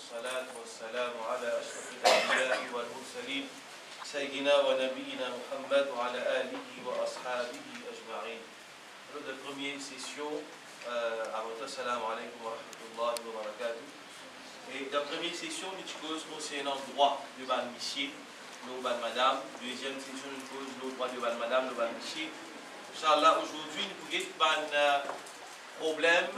والصلاة والسلام على أشرف الأنبياء والمرسلين سيدنا ونبينا محمد وعلى آله وأصحابه أجمعين. La première session, Assalamu alaikum wa rahmatullahi wa barakatuh. Et la première session, nous cause concernant le droit de ban monsieur, le ban madame. Deuxième session, nous cause le droit de ban madame, le ban monsieur. Inch'Allah, aujourd'hui, nous pouvons un problème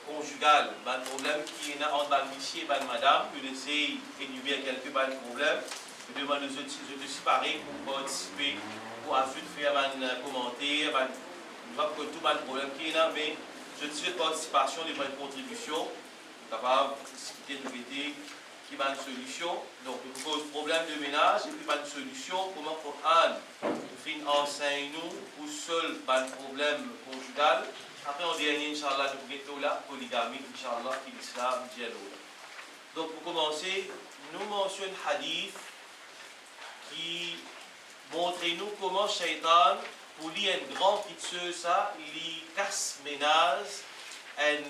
conjugal, un problème qui est entre ban monsieur et ban madame. Nous essayons d'énumérer quelques problèmes. Je demande aux autres de se séparer pour participer, pour ensuite faire un commentaire. Je ne sais pas que tout le problème qui est là, mais je suis de participation, de bonnes contributions, capable de discuter de vérité, qui va une solution. Donc, il pose problème de ménage et puis pas une solution. Comment pour Anne, enseigne nous pour seul pas un problème conjugal. Après, en dernier, Inch'Allah, nous mettons la polygamie, Inch'Allah, qui l'islam, dialogue. Donc, pour commencer, nous mentionnons hadith qui montre nous comment Shaitan, pour lui, un grand pitié, ça, il casse ménage, un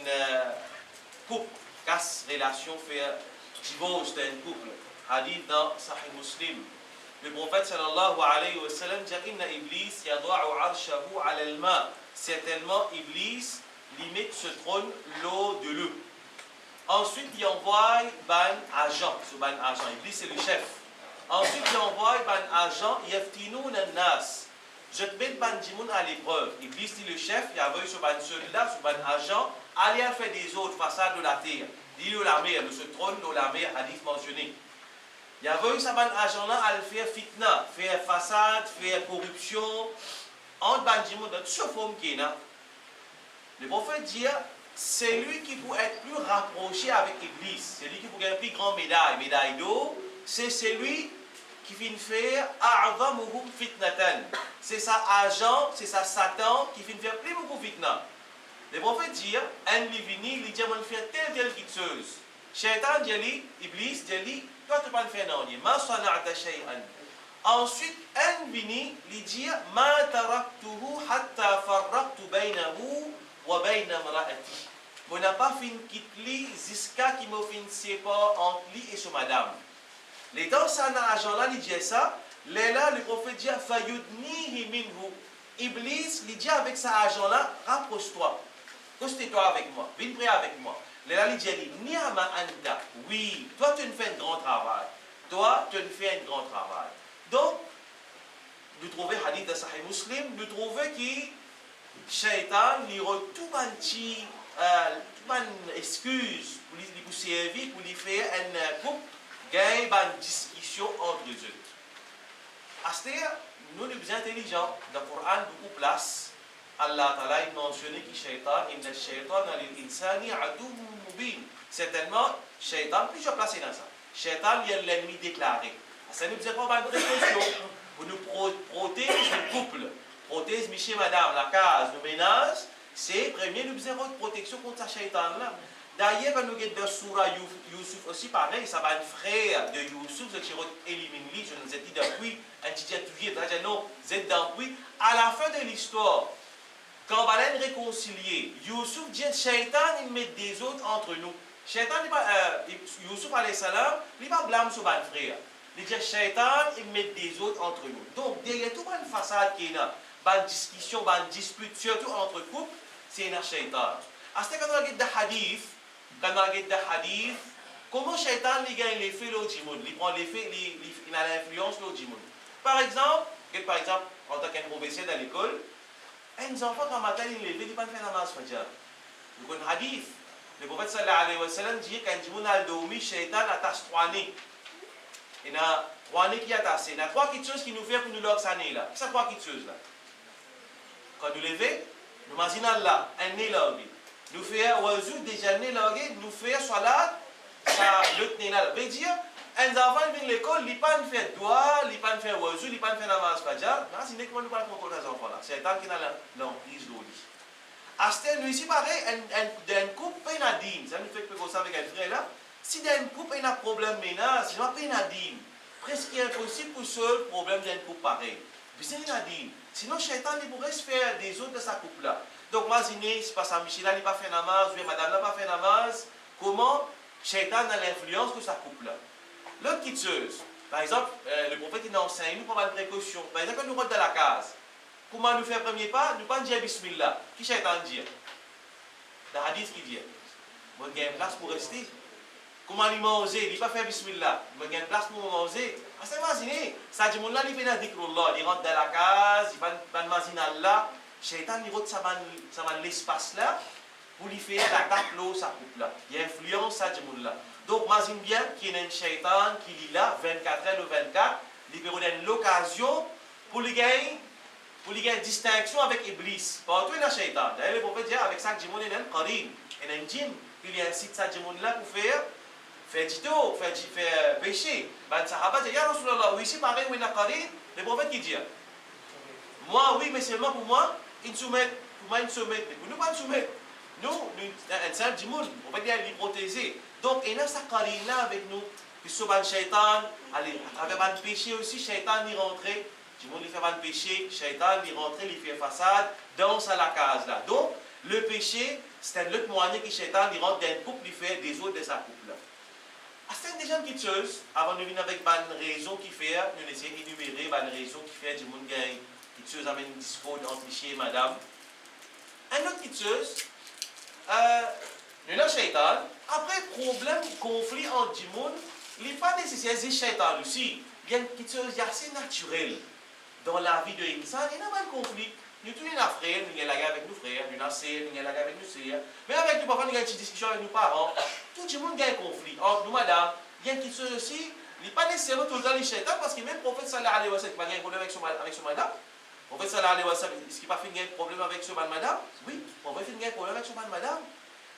couple, casse relation, fait divorce d'un couple. Hadith dans Sahih Muslim. Le prophète sallallahu alayhi wa sallam dit Inna Iblis yadwa'u arshahu ala al-ma. Certainement, Iblis limite ce trône l'eau de l'eau. Ensuite, il envoie un agent. Ce ban agent, Iblis c'est le chef. Ensuite, il envoie un agent, Yaftinoun an-nas. Je te mets Bandimoun à l'épreuve. Iblis dit le chef, il y avait sur un soldat, sur un agent, allez à faire des autres façades de la terre. Dit la mer, de ce trône de la mer, hadith mentionné. Il y avait eu ça, un agent-là, à faire fitna, faire façade, faire corruption, entre Bandimoun, dans toute forme qui est là. Le prophète dit, c'est lui qui peut être plus rapproché avec Iblis. C'est lui qui peut gagner plus grande médaille d'or. C'est celui qui vient faire a'zamuhum fitnatan. C'est ça agent, c'est ça Satan qui vient faire plus beaucoup fitna. Le prophète dit, un livini, il dit, on fait telle kitseuse. Shaitan dit, Iblis dit, toi tu ne peux pas faire non, ma sana'ta shay'an. Ensuite, un vini, il dit, ma taraktuhu hatta farraqtu baynahu wa bayna mara'ati. On n'a pas fait quitter jusqu'à qui m'a fait séparer entre lui et son madame. Les temps, ça n'a agent-là, il dit ça. Là, le prophète dit, fayudnihi minhu. Iblis, il dit avec sa agent-là, rapproche-toi. Costez-toi avec moi. Viens prier avec moi. Là, il dit, ni'ama anta. Oui, toi, tu ne fais un grand travail. Toi, tu ne fais un grand travail. Donc, nous trouvons hadith de Sahih Muslim, nous trouvons que Shaitan, il a tout une excuse pour lui servir, pour lui faire un couple. Gagne une discussion entre les autres. C'est-à-dire, nous sommes intelligents. Dans le Coran, beaucoup de place, Allah Ta'ala mentionne que Shaitan, inna shaitan lil-insani aduwwun mubin. Certainement, Shaitan, plusieurs places dans ça. Shaitan, il est l'ennemi déclaré. Ça nous dit qu'on va une précaution pour nous protéger le couple, protéger monsieur et madame, la case, le ménage. C'est premier, nous avons une protection contre ce Shaitan-là. D'ailleurs, quand nous regardons dans Surah Yusuf aussi, pareil, ça va un frère de Yusuf, ce qui est éliminé, je nous ai dit depuis, un petit atelier, non, c'est depuis. À la fin de l'histoire, quand on va les réconcilier, Yusuf dit, Shaitan, il met des autres entre nous. Shaitan, Yusuf, alayhi salam, il va blâmer sur un frère. Il dit, Shaitan, il met des autres entre nous. Donc, derrière toute une façade qui est là, une discussion, une dispute, surtout entre couples, c'est un Shaitan. À ce quand on regarde le hadith, comment Shaitan gagne l'effet de monde, il prend l'effet, il a l'influence de monde. Par exemple, en tant qu'un professeur dans l'école, un enfant quand matin il levé, il ne peut pas faire namaz fajr. Il y a un hadith. Le prophète sallallahu alayhi wa sallam dit quand il a dormi, Shaitan a tastrani. Il y a trois qui a tassé. Il y a trois choses qui nous font pour nous l'oxaner là. Qu'est-ce que trois choses là? Quand nous levons, nous imaginons là, un nez là. Nous faisons wazou déjà né là, nous faisons salat, ça le tenir là. Veut dire, un enfant vient à l'école, il ne peut pas faire doigt, il ne peut pas faire wazou, il ne peut pas faire namaz fajr. Non, c'est n'est comment nous pas contrôler ces enfants là. C'est un qui a l'emprise d'eau. À ce temps, nous ici pareil, un couple pas nadine. Ça nous fait que vous savez avec un frère là. Si dans un couple il y a un problème ménage, c'est pas nadine. Presque impossible pour seul problème d'un couple pareil. Puis c'est nadine. Sinon, Shaitan il pourrait se faire des autres de sa couple là. Donc, imaginez, c'est pas ça, Michel n'a pas fait namaz, ou madame n'a pas fait namaz. Comment Shaitan a l'influence que ça coupe là. L'autre quitteuse, par exemple, le prophète il enseigne, nous prenons une précaution. Par exemple, quand nous rentrons dans la case, comment nous faire premier pas, nous pas dire Bismillah. Qui Shaitan dit? Dans le hadith qui dit, moi j'ai une place pour rester. Comment il manger, il ne pas faire Bismillah. Moi j'ai une place pour manger. Ah, c'est imaginé. Ça dit, mon là, il fait dans Dhikrullah. Il rentre dans la case, il va manger là. Shaitan, il rentre dans l'espace là. Pour lui faire la tape l'eau, ça coupe là. Il y a influence, ça dit, mon là. Donc, imagine bien qu'il y a un shaitan qui est là, 24 heures le 24, il peut donner l'occasion pour lui gagner une distinction avec Iblis. Partout, il y a un shaitan. D'ailleurs, le prophète dit, avec ça, il y a un qarin, il y a un djinn, il incite ça, là pour faire dito, faire péché. Ben, Sahaba dit, Ya Rasulallah, oui, c'est pareil, il y a un qarin. Le prophète qui dit, moi, oui, mais seulement pour moi, il soumet. Pour moi, il soumet. Pour nous, pas soumettre. Nous, un simple djimoun, on va dire, il est protégé. Donc, il y a sa qarine là avec nous. Puis, sur le shaitan, allez, à travers le péché aussi, shaitan y rentrer. Djimoun, il fait le péché, shaitan y rentrer, il fait façade, danse à la case là. Donc, le péché, c'est un autre moyen que shaitan y rentre dans une couple, il fait des autres de sa couple là. C'est déjà une petite chose, avant de venir avec une raison qui fait, nous essayons d'énumérer une raison qui fait, djimoun gagne, une petite chose avec une discorde entre monsieur et madame. Une autre petite chose, le shaitan, après problème, conflit entre Djimoun, il n'est pas nécessaire de shaitan aussi. Il y a quelque chose d'assez naturel dans la vie de l'insan. Il y a pas de conflit. Nous tous les frères, nous avons la guerre avec nos frères, nous avons la guerre avec nos sœurs. Mais avec nous, parfois, nous avons une petite discussion avec nos parents. Tout le monde a un conflit. Entre nous, madame, il y a quelque chose aussi. Il n'est pas nécessairement tout le temps les shaitan parce que même le prophète sallallahu alayhi wa sallam, il n'a pas un problème avec son madame. Le prophète sallallahu alayhi wa sallam, est-ce qu'il n'a pas fait un problème avec son madame? Oui, le prophète a fait un problème avec son madame.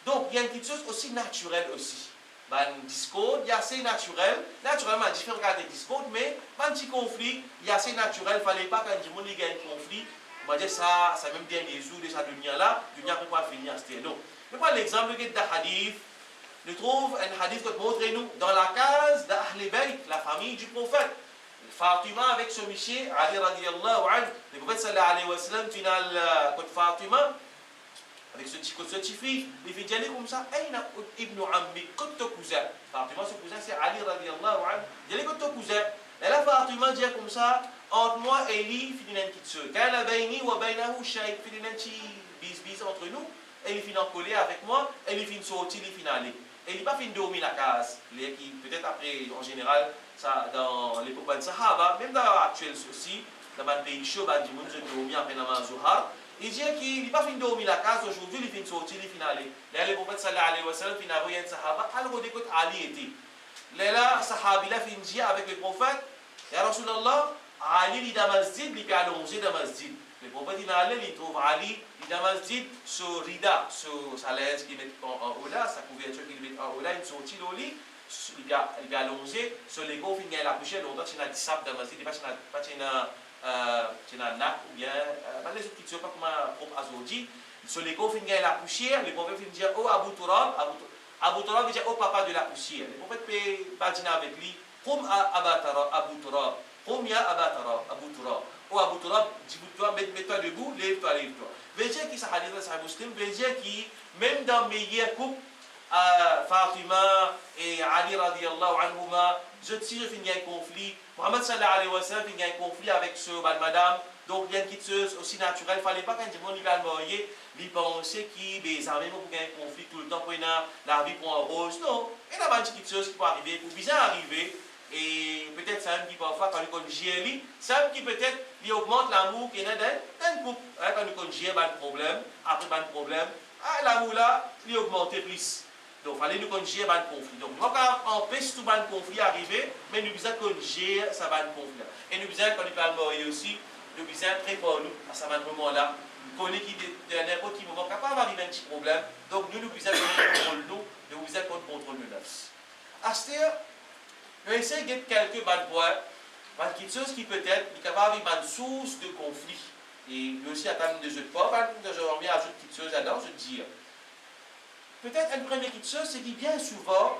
Donc, il y a une petite chose aussi naturelle aussi. Ben, discorde, il y a assez naturel. Naturellement, il faut regarder discorde, mais un petit conflit, il y a assez naturel. Il ne fallait pas quand il y a un conflit. On va dire ça, ça même bien des jours de sa dunya-là. Dunya peut pas finir. Non. Je prends l'exemple de hadith. Je trouve un hadith que montre nous dans la case d'Ahl Bayt, la famille du prophète. Fatima avec ce monsieur, Ali radiyallahu anhu. Le prophète sallallahu alayhi wa sallam, final, contre Fatima. Avec ce petit fils, il fait dire comme ça, Aïna ibn Ammi, quand ton cousin, Fatima, son cousin, c'est Ali radiyallahu anhu, il dit, quand ton cousin, et là, Fatima dit comme ça, entre moi et lui, il fait une petite chose. Quand la bayni ou baynahu shay, il fait une petite bis entre nous, et il finit en colère avec moi, et il finit sortir, il finit aller. Et il n'a pas fini de dormir la case, peut-être après, en général, ça, dans l'époque de Sahaba, même dans l'actuel aussi, dans le pays chaud, il dit, je dormir après la Zuhar. Il dit qu'il n'a pas fini de dormir la case, aujourd'hui il finit de sortir, il finit aller. Là, le prophète sallallahu alayhi wa sallam, il a envoyé un sahaba, alors on écoute Ali était. Là, sahabi là, il dit avec le prophète, Ya Rasulallah, Ali il est dans le masjid, il peut allonger dans le masjid. Le prophète il est allé, il trouve Ali, il est dans le masjid, sur Rida, sur sa laisse qu'il met en haut là, sa couverture qu'il met en haut là, il sortit au lit, il peut allonger, sur l'ego, il vient à la coucher, longtemps il a dit sable dans le masjid, il n'y a pas c'est un nac ou bien les autres qui ne sont pas comme un propre azodi. Sur les gars, il y a la poussière. Les prophètes vont dire, oh Abu Turab, Abu Turab veut dire, oh papa de la poussière. Les prophètes peuvent badiner avec lui, comme Abu Turab, comme ya Abu Turab. Oh Abu Turab, dis-toi, mets-toi debout, lève-toi, lève-toi. Veut dire qu'il s'est hadith dans Sahih Muslim, veut dire que même dans mes meilleurs couples, Fatima et Ali radiyallahu anhuma, je tire, il y a un conflit. Muhammad sallallahu alayhi wa sallam, il y a un conflit avec ce madame. Donc, il y a une petite chose aussi naturelle. Il ne fallait pas qu'un dimanche, il va le marier, il pensait qu'il y a des pour qu'il y ait un conflit tout le temps, pour la vie pour un rose. Non, il y a une petite chose qui peut arriver, pour bien arriver. Et peut-être ça qui parfois, quand nous conjuguons, ça qui peut-être lui augmente l'amour qu'il y a dans un couple. Quand nous conjuguons, il y a un problème. Après, il y a un problème. L'amour là, lui augmente plus. Donc, il fallait nous conjuguer un conflit. Donc, nous empêcher tout un conflit arriver, mais nous devons conjuguer ça un conflit. Et nous devons, quand nous parlons marier aussi, nous devons préparer nous à ce moment-là. Nous connaissons que n'importe quel moment, capable d'arriver un petit problème. Donc, nous devons contrôler nous, nous devons contrôler le nefs. À ce moment, nous essayons de faire quelques points, quelque chose qui peut-être est capable d'arriver une source de conflit. Et nous aussi, attendre de jeux de pas, je reviens à ajouter quelque chose là-dedans, je dis. Peut-être une première petite chose, c'est que bien souvent,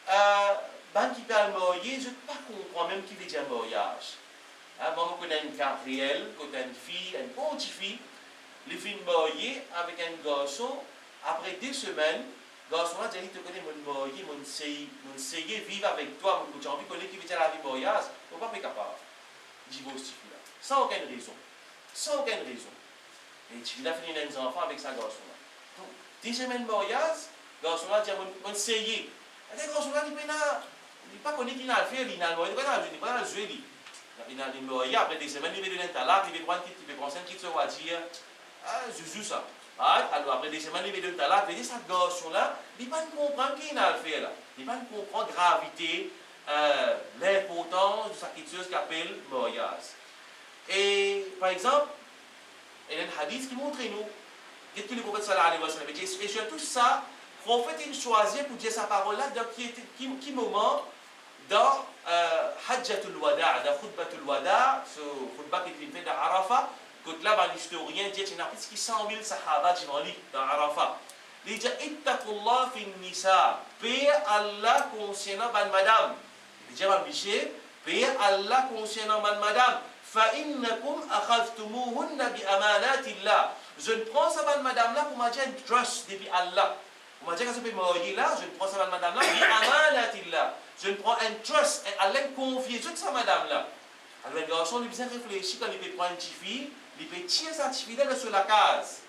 qui parle de mariage, je ne pas comprendre même qui veut dire mariage. Moi, je connais une carte réelle, quand une fille, une petite fille, les filles mariées avec un garçon, après 2 semaines, garçon là, il te connaît mon marié, mon seye, vivre avec toi, mon j'ai envie de connaître qui veut dire la vie mariage, on va pas capable. Divorce, là. Sans aucune raison. Sans aucune raison. Et tu as fini les enfants avec sa garçon là. Donc, 10 semaines de mariage, garçon là dit mon seye. Et les garçons là, il ne pas connaître qui n'a fait, il n'a pas joué. Il a marié, après des semaines, il veut donner un talent, il veut prendre un kit, il va dire, ah, je joue ça. Alors après des semaines, il veut donner un talent, il veut dire, cette garçon-là, il ne pas comprendre qui n'a fait là. Il ne pas comprendre la gravité, l'importance de cette chose qu'on appelle mariage. Et par exemple, il y a un hadith qui montre nous, qu'est-ce que le prophète sallallahu alayhi wa sallam dit, et surtout ça, le prophète il choisit pour dire sa parole-là, dans qui moment dans Hajjatul Wada', dans Khutbatul Wada', ce khutbah qui est fait dans Arafat, que là, l'historien dit qu'il y a plus de 100 000 sahaba qui vont lire dans Arafat. Il dit Ittaqullah fin nisa, paix Allah concernant madame. Il dit Michel, paix Allah concernant madame. فإنكم أخذتموهن بأمانات الله. Je ne prends ça madame là pour me dire un trust depuis Allah. Pour me dire que je peux me là, je ne prends ça madame là, بأمانات. Je ne prends un trust, Allah confie toute ça madame là. Alors le garçon il bien réfléchir quand il peut prendre une petite fille, il peut tirer sa petite fille là sur la case.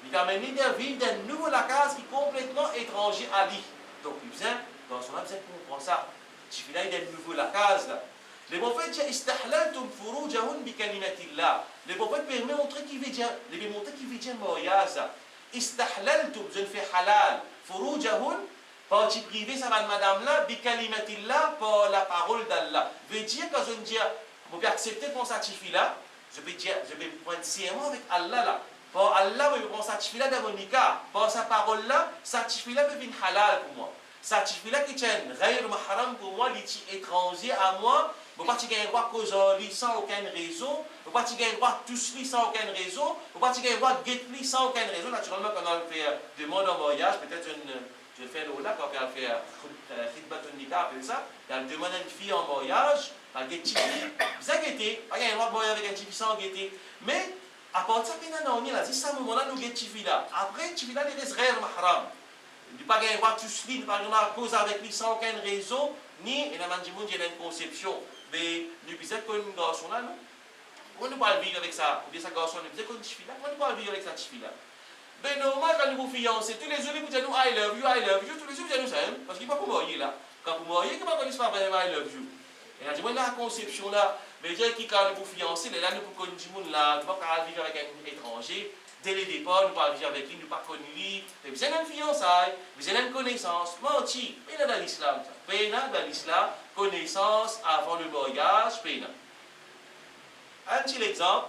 Il va mener de vivre d'un nouveau la case qui est complètement étranger à lui. Donc il vient, le garçon là, il comprend ça. Petite fille là, il est de nouveau la case là. Les prophètes disent istahlaltum furujahun bi kalimatillah. Les prophètes peuvent montrer qui veut dire, les montrer qui veut dire mariage. Istahlaltum, je ne fais halal. Furujahun, partie privée, ça va madame là, bi kalimatillah, par la parole d'Allah. Veut dire que je ne dis, je peux accepter pour cette fille là, je vais dire, je vais prendre serment avec Allah là. Par Allah, je vais prendre cette fille là dans mon nikah. Par sa parole là, cette fille là peut venir halal pour moi. Cette fille là qui tient ghayr mahram pour moi, il est étranger à moi. Vous ne pouvez pas droit causer sans aucune raison. Vous ne pouvez pas droit toucher sans aucune raison. Vous ne pouvez pas droit guetter sans aucune raison. Naturellement, quand on fait demande en mariage, peut-être je le fais là, quand on fait khidbat nikah, comme ça, on demande à une fille en mariage, à guetter, vous avez guetté, pas droit de marier avec un petit sans guetter. Mais à partir de là, on est là, c'est ce moment-là, nous guettons là. Après, tu là, il reste ghayr mahram. Il ne pas droit toucher, il ne pas droit causer avec lui sans aucune raison, ni, et il y a une conception. Mais nous disons qu'un garçon là, non? On ne peut pas vivre avec ça. Ou bien ça garçon, nous disons qu'une fille là, on ne peut pas vivre avec cette fille là. Mais normal, quand nous vous fiancez, tous les jours, vous dites nous I love you, tous les jours, vous dites nous ça, parce qu'il ne peut pas marier là. Quand vous mariez, comment on ne pas vraiment I love you? Et là, dis-moi, la conception là, mais dire que quand nous vous fiancez, là, nous pouvons connaître du monde là, nous ne pouvons pas vivre avec un étranger. Dès le départ, nous ne pouvons pas vivre avec lui, nous ne pouvons pas connaître lui. Mais vous avez une fiançaille, vous avez une connaissance, menti. Mais là, dans l'islam, ça. Mais là, dans l'islam, connaissance avant le mariage, pénal. Un petit exemple.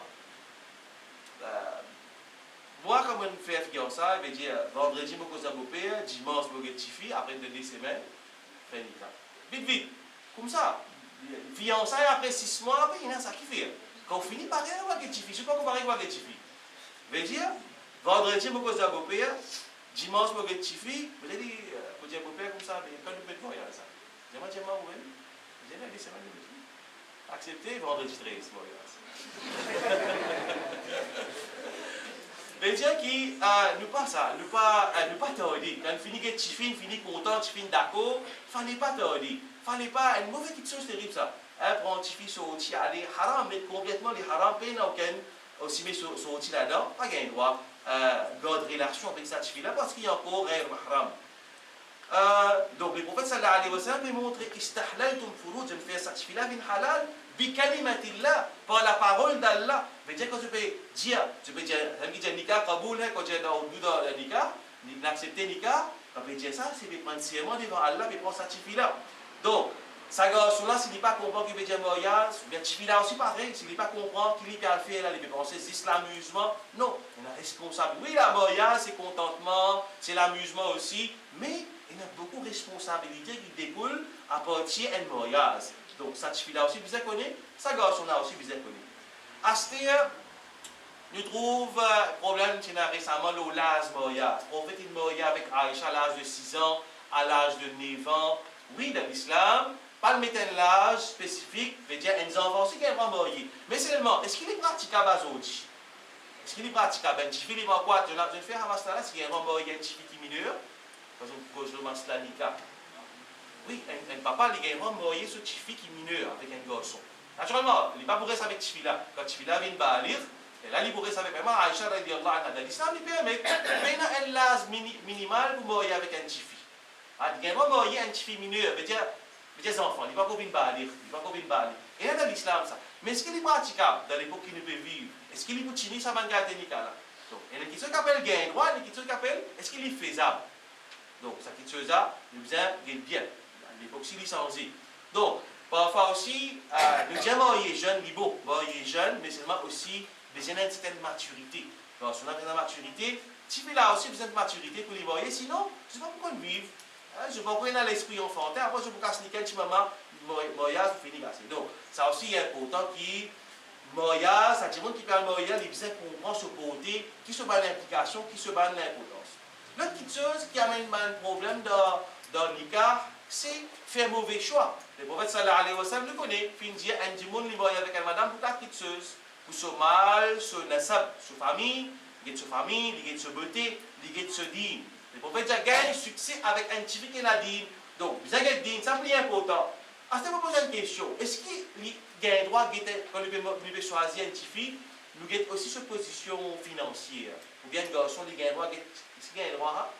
Moi, quand je fais fiançailles, je vais dire vendredi, je vais mon père, dimanche, je vais fille, après 2 semaines, je fais nikah. Vite, vite. Comme ça. Fiançailles après 6 mois, après, il y a ça qui fait. Quand on finit par rien, on va get fille. Je ne sais pas comparer avec get fille. Je vais dire vendredi, je vais mon père, dimanche, je vais get fille. Vous allez dire, pour dire mon père comme ça, mais quand nous mettons, il y a ça. J'aimerais dire, moi, oui. J'aimerais dire, semaines de vie. Acceptez vendredi 13, moi, mais dire qui nous pas ça, nous pas tarder. Quand on finit que tu finis content, tu finis d'accord, fallait pas tarder. Fallait pas une mauvaise chose terrible ça. Prendre un petit fils sorti aller haram, mettre complètement les haram, peine aucun aussi mais sorti là-dedans, pas gain droit garder relation avec cette fille là parce qu'il y a encore ghayr mahram. Donc le prophète sallallahu alayhi wa sallam a montré istahlaltum furuj, je me fais cette fille là bin halal bi kalimatillah, par la parole d'Allah. Mais dire que tu peux dire, ça me dit nikah kaboul, quand tu es dans le nikah, n'accepter nikah, on peut dire ça, c'est de prendre serment devant Allah et prendre cette fille là. Donc, ça garçon là, s'il n'est pas comprend qu'il veut dire mariage, bien cette fille là aussi pareil, s'il n'est pas comprend qu'il peut faire là, il peut penser c'est l'amusement. Non, on est responsable. Oui, la mariage, c'est contentement, c'est l'amusement aussi, mais il y a beaucoup de responsabilités qui découlent à partir d'un mariage. Donc, cette fille-là aussi, vous connaissez, ça garçon-là aussi, vous connaissez. À ce temps, nous trouvons un problème qui a récemment le l'âge mariage. On fait une mariage avec Aïcha à l'âge de 6 ans, à l'âge de 9 ans. Oui, dans l'islam, pas le mettre un âge spécifique, veut dire un enfant aussi qui est marié. Mais seulement, est-ce qu'il est praticable à aujourd'hui? Est-ce qu'il est praticable? Un petit fille, il va quoi? Je vais faire un master là, s'il y a un marié, un petit fille qui mineur. par exemple, cause de maslanika. Oui, un papa, il a vraiment marié ce petit fille qui est mineur avec un garçon. Naturellement, il n'est pas pour rester avec ce fille-là. Quand ce fille-là vient de lire, et là, il pour rester avec maman, Aïcha, radiallahu anha, dans l'islam, il permet, mais il y a un l'âge minimal pour marier avec un petit fille. Il a vraiment marié un petit fille mineur, veut dire des enfants, il n'est pas pour venir de lire, il n'est pas pour venir de lire. Et là, dans l'islam, ça. Mais est-ce qu'il est praticable dans l'époque qu'il peut vivre? Est-ce qu'il est pour tenir sa manga là? Donc, il y a une question qui appelle gain droit, il y a une question qui appelle est-ce qu'il est faisable? Donc, ça qui est faisable, il a besoin de bien. L'époque, c'est licencié. Donc, parfois aussi, le diamant est jeune, il est beau, il est jeune, mais seulement aussi besoin d'une certaine maturité. Donc, si on a besoin de maturité, si il a aussi besoin de maturité pour les marier, sinon, je ne sais pas pourquoi vivre. Je ne sais pas pourquoi il a l'esprit enfantin, après je ne peux pas sniquer un petit moment, mariage, vous finissez assez. Donc, ça aussi est important qui, mariage, ça dit monde qui parle mariage, il besoin qu'on comprend ce côté, qui se bat l'implication, qui se bat l'importance. L'autre petite chose qui amène un problème dans l'ICAR, c'est faire mauvais choix. Le prophète sallallahu alayhi wa sallam le connaît. Puis il dit, un monde qui marie avec une madame pour la petite chose, pour ce mal, ce nasab, ce famille, il y a de ce famille, il y a de ce beauté, il y a de ce dîme. Le prophète dit, gagne succès avec un petit qui a dit, donc, vous avez dit, ça c'est important. À ce moment, poser une question. Est-ce qu'il y a un droit, quand il veut choisir un petit fille, nous avons aussi cette position financière? Ou bien un garçon, il y a un droit, est-ce qu'il y a un droit?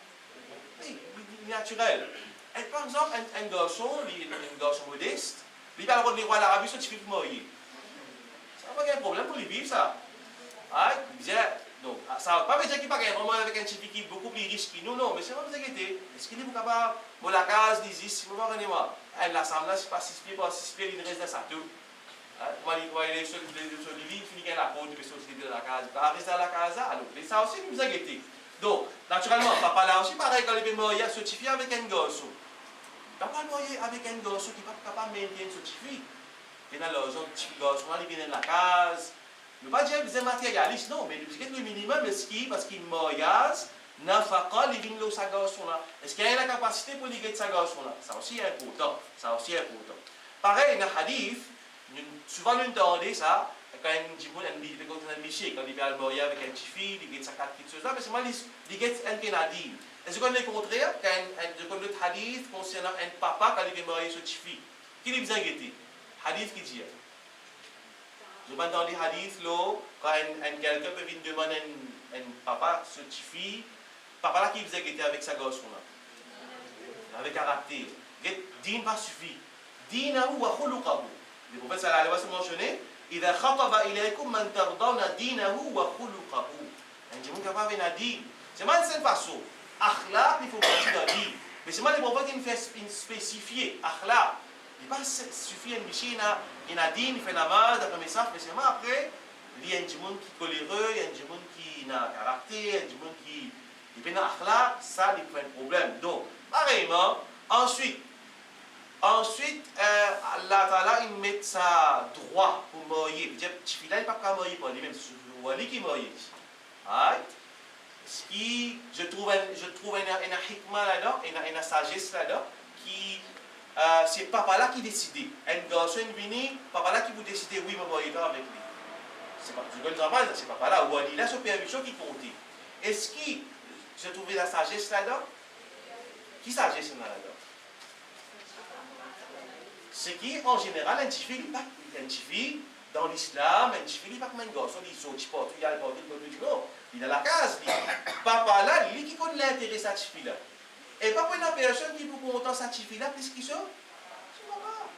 Oui, naturel. Et par exemple, un garçon modeste, il va le roi l'Arabie, ce petit pour marier. Ça n'a pas de problème pour lui vivre, ça. Donc, ça ne veut pas dire qu'il n'y a pas vraiment avec un petit qui est beaucoup plus riche que nous, non, mais c'est pas vous inquiéter. Est-ce qu'il est capable de la case, il si vous voulez voir, l'assemblage, c'est pas 6 pieds, pas 6 pieds, il reste dans sa tour. Comment il est sur le lit, il finit la côte, il peut sortir de la case, il va rester dans la case, alors, mais ça aussi, vous inquiétez. Donc, naturellement, papa là aussi, pareil, quand il est marié, certifié avec un garçon. Papa marié avec un garçon qui n'est pas capable de maintenir ce certifié. Il y a l'argent, petit garçon, il vient dans la case. Ne pas dire que vous êtes matérialiste, non, mais le minimum, est-ce qu'il, parce qu'il mariage, n'a pas il vient de sa garçon-là. Est-ce qu'il a la capacité pour liguer de sa garçon-là? Ça aussi est important. Ça aussi est important. Pareil, dans le hadith, souvent nous entendons ça, quand un petit peu, un lycée, quand il va marier avec un petit fille, il get sa carte petite chose là, mais c'est moi, il get un canadien. Est-ce qu'on est le contraire, quand je connais le hadith concernant un papa quand il va marier ce petit fille? Qui est besoin de guetter? Hadith qui dit. Je vais dans les hadiths, quand quelqu'un peut venir demander un papa, ce petit fille, papa là qui faisait guetter avec sa garçon là, avec caractère. Din pas suffit. Dinahu wa khuluqahu. Le prophète sallallahu alayhi wa sallam mentionné, إذا خطب إليكم من ترضون دينه وخلقه. Un dimanche capable de dire, c'est mal cette façon. Akhlaq, il faut partir dans dire. Mais c'est mal le prophète qui fait spécifier. Akhlaq. Il n'est pas suffisant de dire, il a dit, il fait namaz, il fait message, mais c'est mal après, il y a un dimanche qui est coléreux, il y a un dimanche qui a un caractère, il y a un dimanche qui est dans akhlaq, ça, il fait un problème. Donc, pareillement, ensuite, Allah Ta'ala, il met ça droit pour marier. Il dit, petit fille là, il n'est pas capable de marier pour lui-même, c'est le wali qui marie. Ce qui, je trouve une hikmah là-dedans, une sagesse là-dedans, qui, c'est papa là qui décide. Un garçon vient, papa là qui vous décide, oui, je vais marier avec lui. C'est pas, c'est papa là, wali là, c'est permission qui compte. Est-ce que, je trouve la sagesse là-dedans? Qui sagesse là-dedans? C'est qui, en général, un petit fille, dans l'islam, un petit fille, il n'est pas comme un garçon, il saute, il porte, il a le porte, il est dans la case. Papa là, lui qui connaît l'intérêt de cette fille là. Et pas pour une personne qui peut content cette fille là, plus qu'il soit, c'est papa.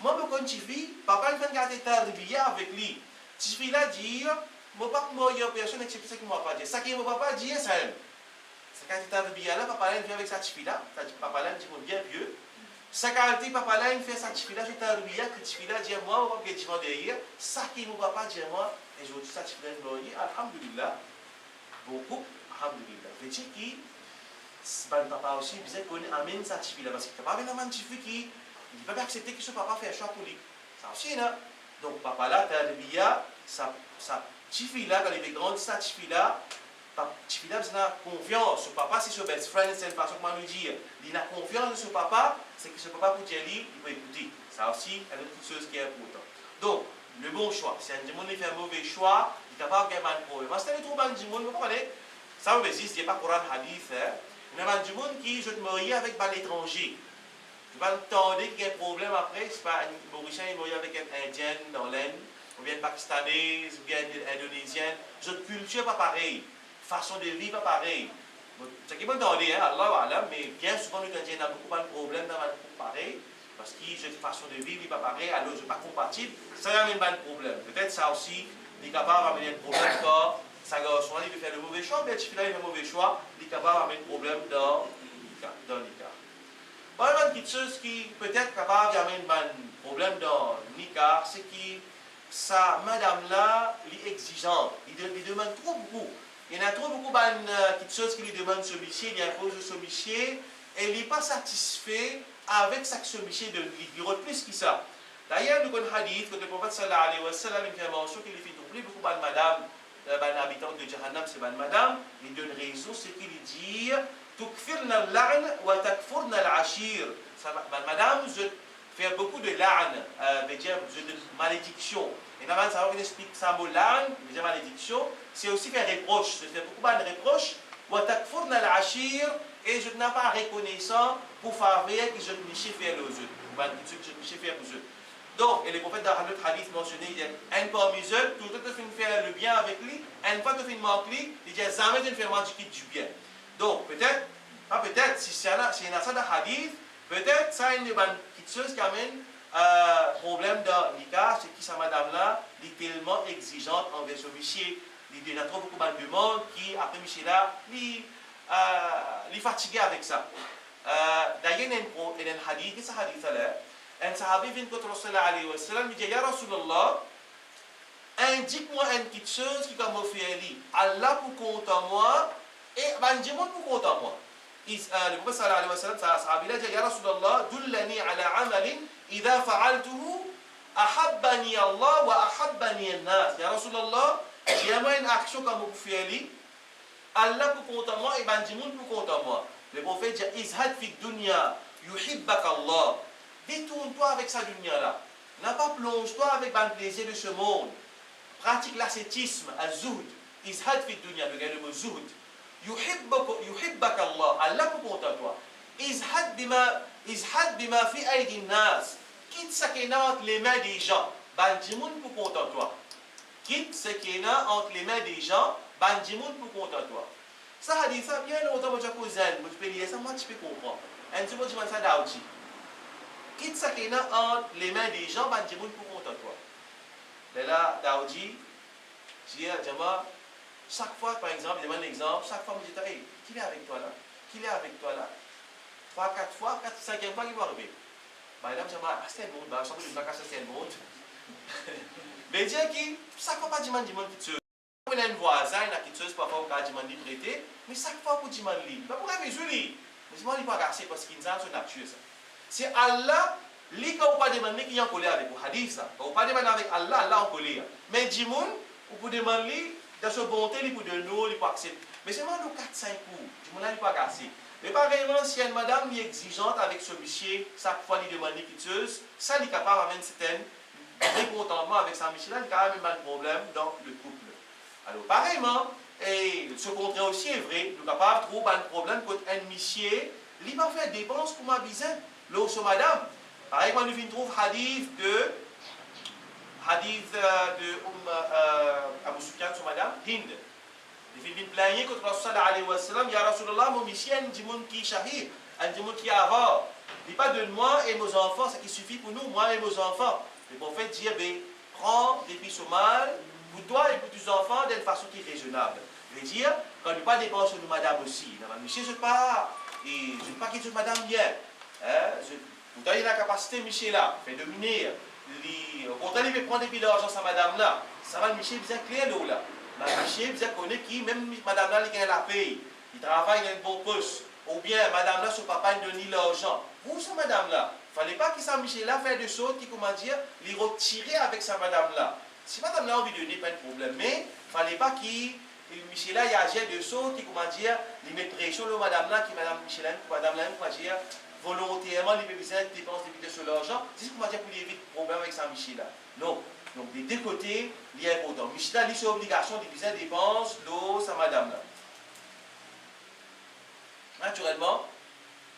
Moi, je connais une fille, papa, il fait garder tarbiya avec lui. Cette fille là dit, je ne peux pas mourir personne, excepté ce que moi pas dire. Ça qui ne peut pas dire, ça aime. C'est quand il tarbiya là, papa là, il vient avec cette fille là, papa là, il dit, bien vieux. Ça qualité papa là il fait ça petit là je t'arrive que petit là dit moi on va que tu vas derrière ça qui mon papa dit moi et je dis ça petit là me alhamdulillah beaucoup alhamdulillah petit qui ban papa aussi bien qu'on amène ça petit là parce que papa vraiment petit qui il peut pas accepter que ce papa fait un choix pour lui ça aussi là donc papa là t'arrive ça petit là quand il est grand ça petit là petit là il a confiance ce papa c'est son best friend c'est une façon comment nous dire il a confiance en ce papa c'est que ce papa pour dire il peut écouter ça aussi une autre chose qui est importante donc le bon choix si un monde fait un mauvais choix il est capable de gagner un problème parce que les troubles du monde vous comprenez ça existe il n'y a pas Coran hadith Il y a des gens qui je te marie avec un étranger. Tu vas attendre qu'il y ait un problème après, c'est pas un Mauricien, il marie avec un Indien dans l'Inde, ou bien une Pakistanaise, ou bien une Indonésienne. Notre culture pas pareil, façon de vivre pas pareil. Ce qui est bon d'entendre, hein, Allah, mais bien souvent, nous Indiens avons beaucoup de problèmes dans le pareil, parce que cette façon de vivre n'est pas pareil, alors je ne suis pas compatible, ça amène pas de problème. Peut-être ça aussi, il est capable d'amener un problème quand sa garçon il veut faire le mauvais choix, mais si il fait le mauvais choix, il est capable d'amener un problème dans l'écart. Voilà une petite chose qui peut être capable d'amener un problème dans l'écart, c'est que sa madame-là est exigeante, il demande trop beaucoup. Il y en a trop beaucoup de petites choses qui lui demandent ce monsieur, il impose ce monsieur, et il n'est pas satisfait avec ce monsieur de lui. Il y plus que ça. D'ailleurs, nous avons un hadith que le prophète sallallahu alayhi wa sallam fait mention qu'il fait tromper beaucoup de madame, habitantes de Jahannam, c'est de madame. Il donne raison, c'est qu'il dit Tukfirna al-la'n wa takfurna al-ashir. Madame, je fais beaucoup de la'n, veut dire de malédiction. Et normalement, ça va expliquer ça mot la'n, veut dire malédiction, c'est aussi faire reproche. Je fais beaucoup de reproches. Wa takfurna al-ashir, et je n'ai pas reconnaissant pour faire que je ne sais faire aux autres. Je ne sais faire aux autres. Donc, et le prophète dans notre hadith mentionné, il dit un parmi eux, tout le temps tu faire le bien avec lui, une fois que tu fais manquer, il dit jamais tu fais du bien. Donc, peut-être, pas peut-être, si c'est ça dans le hadith, peut-être ça une petite chose qui amène problème dans l'ICA, c'est que sa madame-là est tellement exigeante envers ce monsieur. Il y a trop beaucoup de monde qui, après monsieur-là, il est fatigué avec ça. D'ailleurs, il y a un hadith, qu'est-ce que ce hadith-là? Un sahabi vient contre Rasulullah alayhi wa sallam, il dit Ya Rasulallah, indique-moi une petite chose qui comme fait Ali. Allah pour compte en moi et dis-moi pour compte en moi. Le prophète sallallahu alayhi wa sallam, sahabi là dit Ya Rasulallah, dullani ala amalin, idha fa'altuhu, ahabbani Allah wa ahabbani an-nas. Ya Rasulallah, dis-moi une action comme vous fait Ali. Allah pour compte en moi et dis-moi pour compte en moi. Le prophète dit Izhad fi dunya, yuhibbaka Allah. Détourne-toi avec sa dunya-là. N'a pas plonge-toi avec le plaisir de ce monde. Pratique l'ascétisme, az-zuhd. Izhad fi dunya, le mot zuhd. Yuhibbak Allah. Allah pour compte en toi. Izhad bima fi aydin nas. Quitte ce qui est entre les mains des gens. Bandimoun pour compte en toi. Quitte ce qui est entre les mains des gens. Bandimoun pour compte en toi. Ça a dit ça bien longtemps, moi je peux lire ça, moi tu peux comprendre. Un petit peu de ça d'Aouti. Quitte ça qui est entre les mains des gens, ben dis-moi pour compte à toi. Mais là, Daoudi, chaque fois, par exemple, il demande un exemple, chaque fois, je dis, hey, qui est avec toi là? Qui est avec toi là? 3, 4 fois, 4, 5e fois, il va arriver. Ben là, je dis, c'est le monde, je sens que je ne vais pas casser le monde. Mais dire qui, chaque fois, pas demander quelque chose. On a un voisin, il a quelque chose, parfois, on a demandé de prêter, mais chaque fois, pour demander, pas pour résoudre, mais dis-moi, il ne va pas casser parce qu'il nous a tué ça. C'est Allah, lui, quand on pas demander qui est en colère avec vous, hadith ça. Quand on pas demander avec Allah, Allah en colère. Mais Dimoun, on peut demander de sa bonté, il peut de nous, il peut accepter. Mais c'est moi le 4-5 coups, Dimoun là, il peut casser. Mais pareillement, si une madame est exigeante avec ce monsieur, chaque fois il demande quelque chose, ça il est capable d'amener un certain mécontentement avec sa monsieur, là, il y a quand même un problème dans le couple. Alors, pareillement, et ce contraire aussi est vrai, nous sommes capables de trouver un problème quand un monsieur, il va faire dépenses pour ma bizarre. L'eau sur madame. Par exemple, nous trouvons hadith de Abu Sufyan sur madame Hind. Il vient plaigner contre Rasulullah alayhi wa sallam. Ya Rasulallah, mon mission, un dimoun qui shahid, un dimoun qui avare. Il dit pas de moi et mes enfants, ça qui suffit pour nous, moi et mes enfants. Le prophète dit, prends des pistes mal pour toi et pour tes enfants d'une façon qui est raisonnable. Il veut dire, quand nous pas dépenser sur nous madame aussi. Monsieur, je ne sais pas qui sur madame bien. Pourtant, il a la capacité, Michel, là, fait dominer. Au contraire, il veut prendre des l'argent à madame là. Ça va, Michel, bien clair, là. Michel, bien connaît qui, même madame là, il gagne la paye. Il travaille, il a une bonne poste. Ou bien, madame là, son papa, il donne l'argent. Pour ça, madame là, il ne fallait pas que ça, Michel là, faire des choses qui, comment dire, les retirer avec sa madame là. Si madame là, a envie de donner, pas de problème. Mais, il ne fallait pas qu'il. Michel là, il agit de choses qui, comment dire, il met pression sur madame là, qui, madame Michel là, madame là, comment dire, volontairement, les bébés dépensent des sur l'argent, c'est ce qu'on va dire pour éviter le problème avec Saint-Michel là. Non. Donc, des deux côtés, il est important. Michel a ses obligations de dépenses, l'eau, sa madame là. naturellement.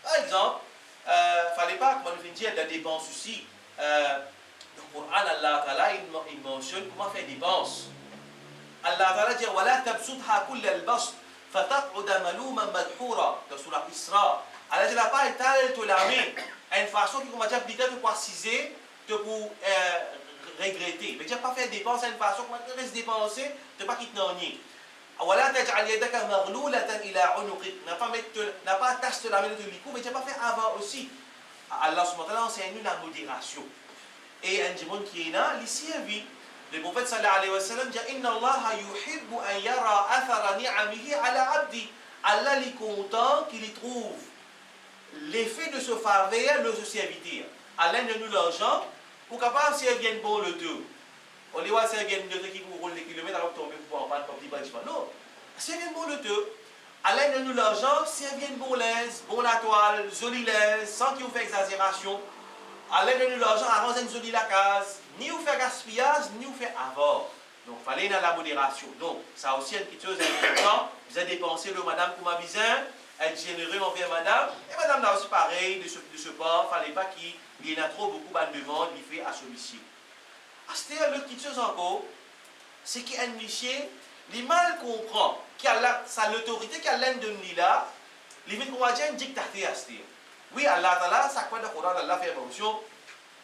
Par exemple, il ne fallait pas, comme on dit, la dépense aussi. Dans le Coran, Allah Ta'ala, il mentionne comment faire dépense. Allah Ta'ala dit وَلَا تَبْسُطْهَا كُلَّ الْبَسْطِ فَتَقْعُدَ مَلُومًا مَدْحُورًا dans Surah Isra. Allah dit, pas étaler ton armée à une façon qui, on va dire, peut-être pour préciser, pour regretter. Mais tu n'as pas fait dépense à une façon, comment tu restes dépenser, tu n'as pas quitté non ni. وَلَا تَجْعَلْ يَدَكَ مَغْلُولَةً إِلَىٰ عُنُقِكَ n'a pas attaché la main de l'icou, mais tu n'as pas fait avant aussi. Allah subhanahu wa ta'ala enseigne la modération. Et un démon qui est là, ici, le prophète sallallahu alayhi wa sallam dit Inna Allah yuhibbu an yara athara ni'amihi ala abdi. Allah est content qu'il y trouve l'effet de ce faveur de ce serviteur. Allah donne nous l'argent pour capable si elle vient bon le tout. On les voit si elle vient de qui pour rouler les kilomètres alors tomber pour en prendre comme petit bâtiment. Non, si elle vient bon le tout. Allah donne nous l'argent si elle vient bon l'aise, bon la toile, jolie l'aise, sans qu'il vous fait exagération. Allah donne nous l'argent avant une jolie la case. Ni vous faire gaspillage, ni vous faire avoir. Donc, il fallait dans la modération. Donc, ça aussi une petite chose importante. Vous avez dépensé le madame pour ma visite, être généreux envers madame. Et madame là aussi pareil, de ce pas, il ne fallait pas qu'il y ait trop beaucoup de demandes, il fait à celui-ci. C'est-à-dire, l'autre petite chose encore, c'est qu'un monsieur, il mal comprend, qu'il a l'autorité qu'Allah donne là, il veut qu'on va dire une dictature. Oui, Allah Ta'ala, ça quoi dans le Coran, Allah fait mention.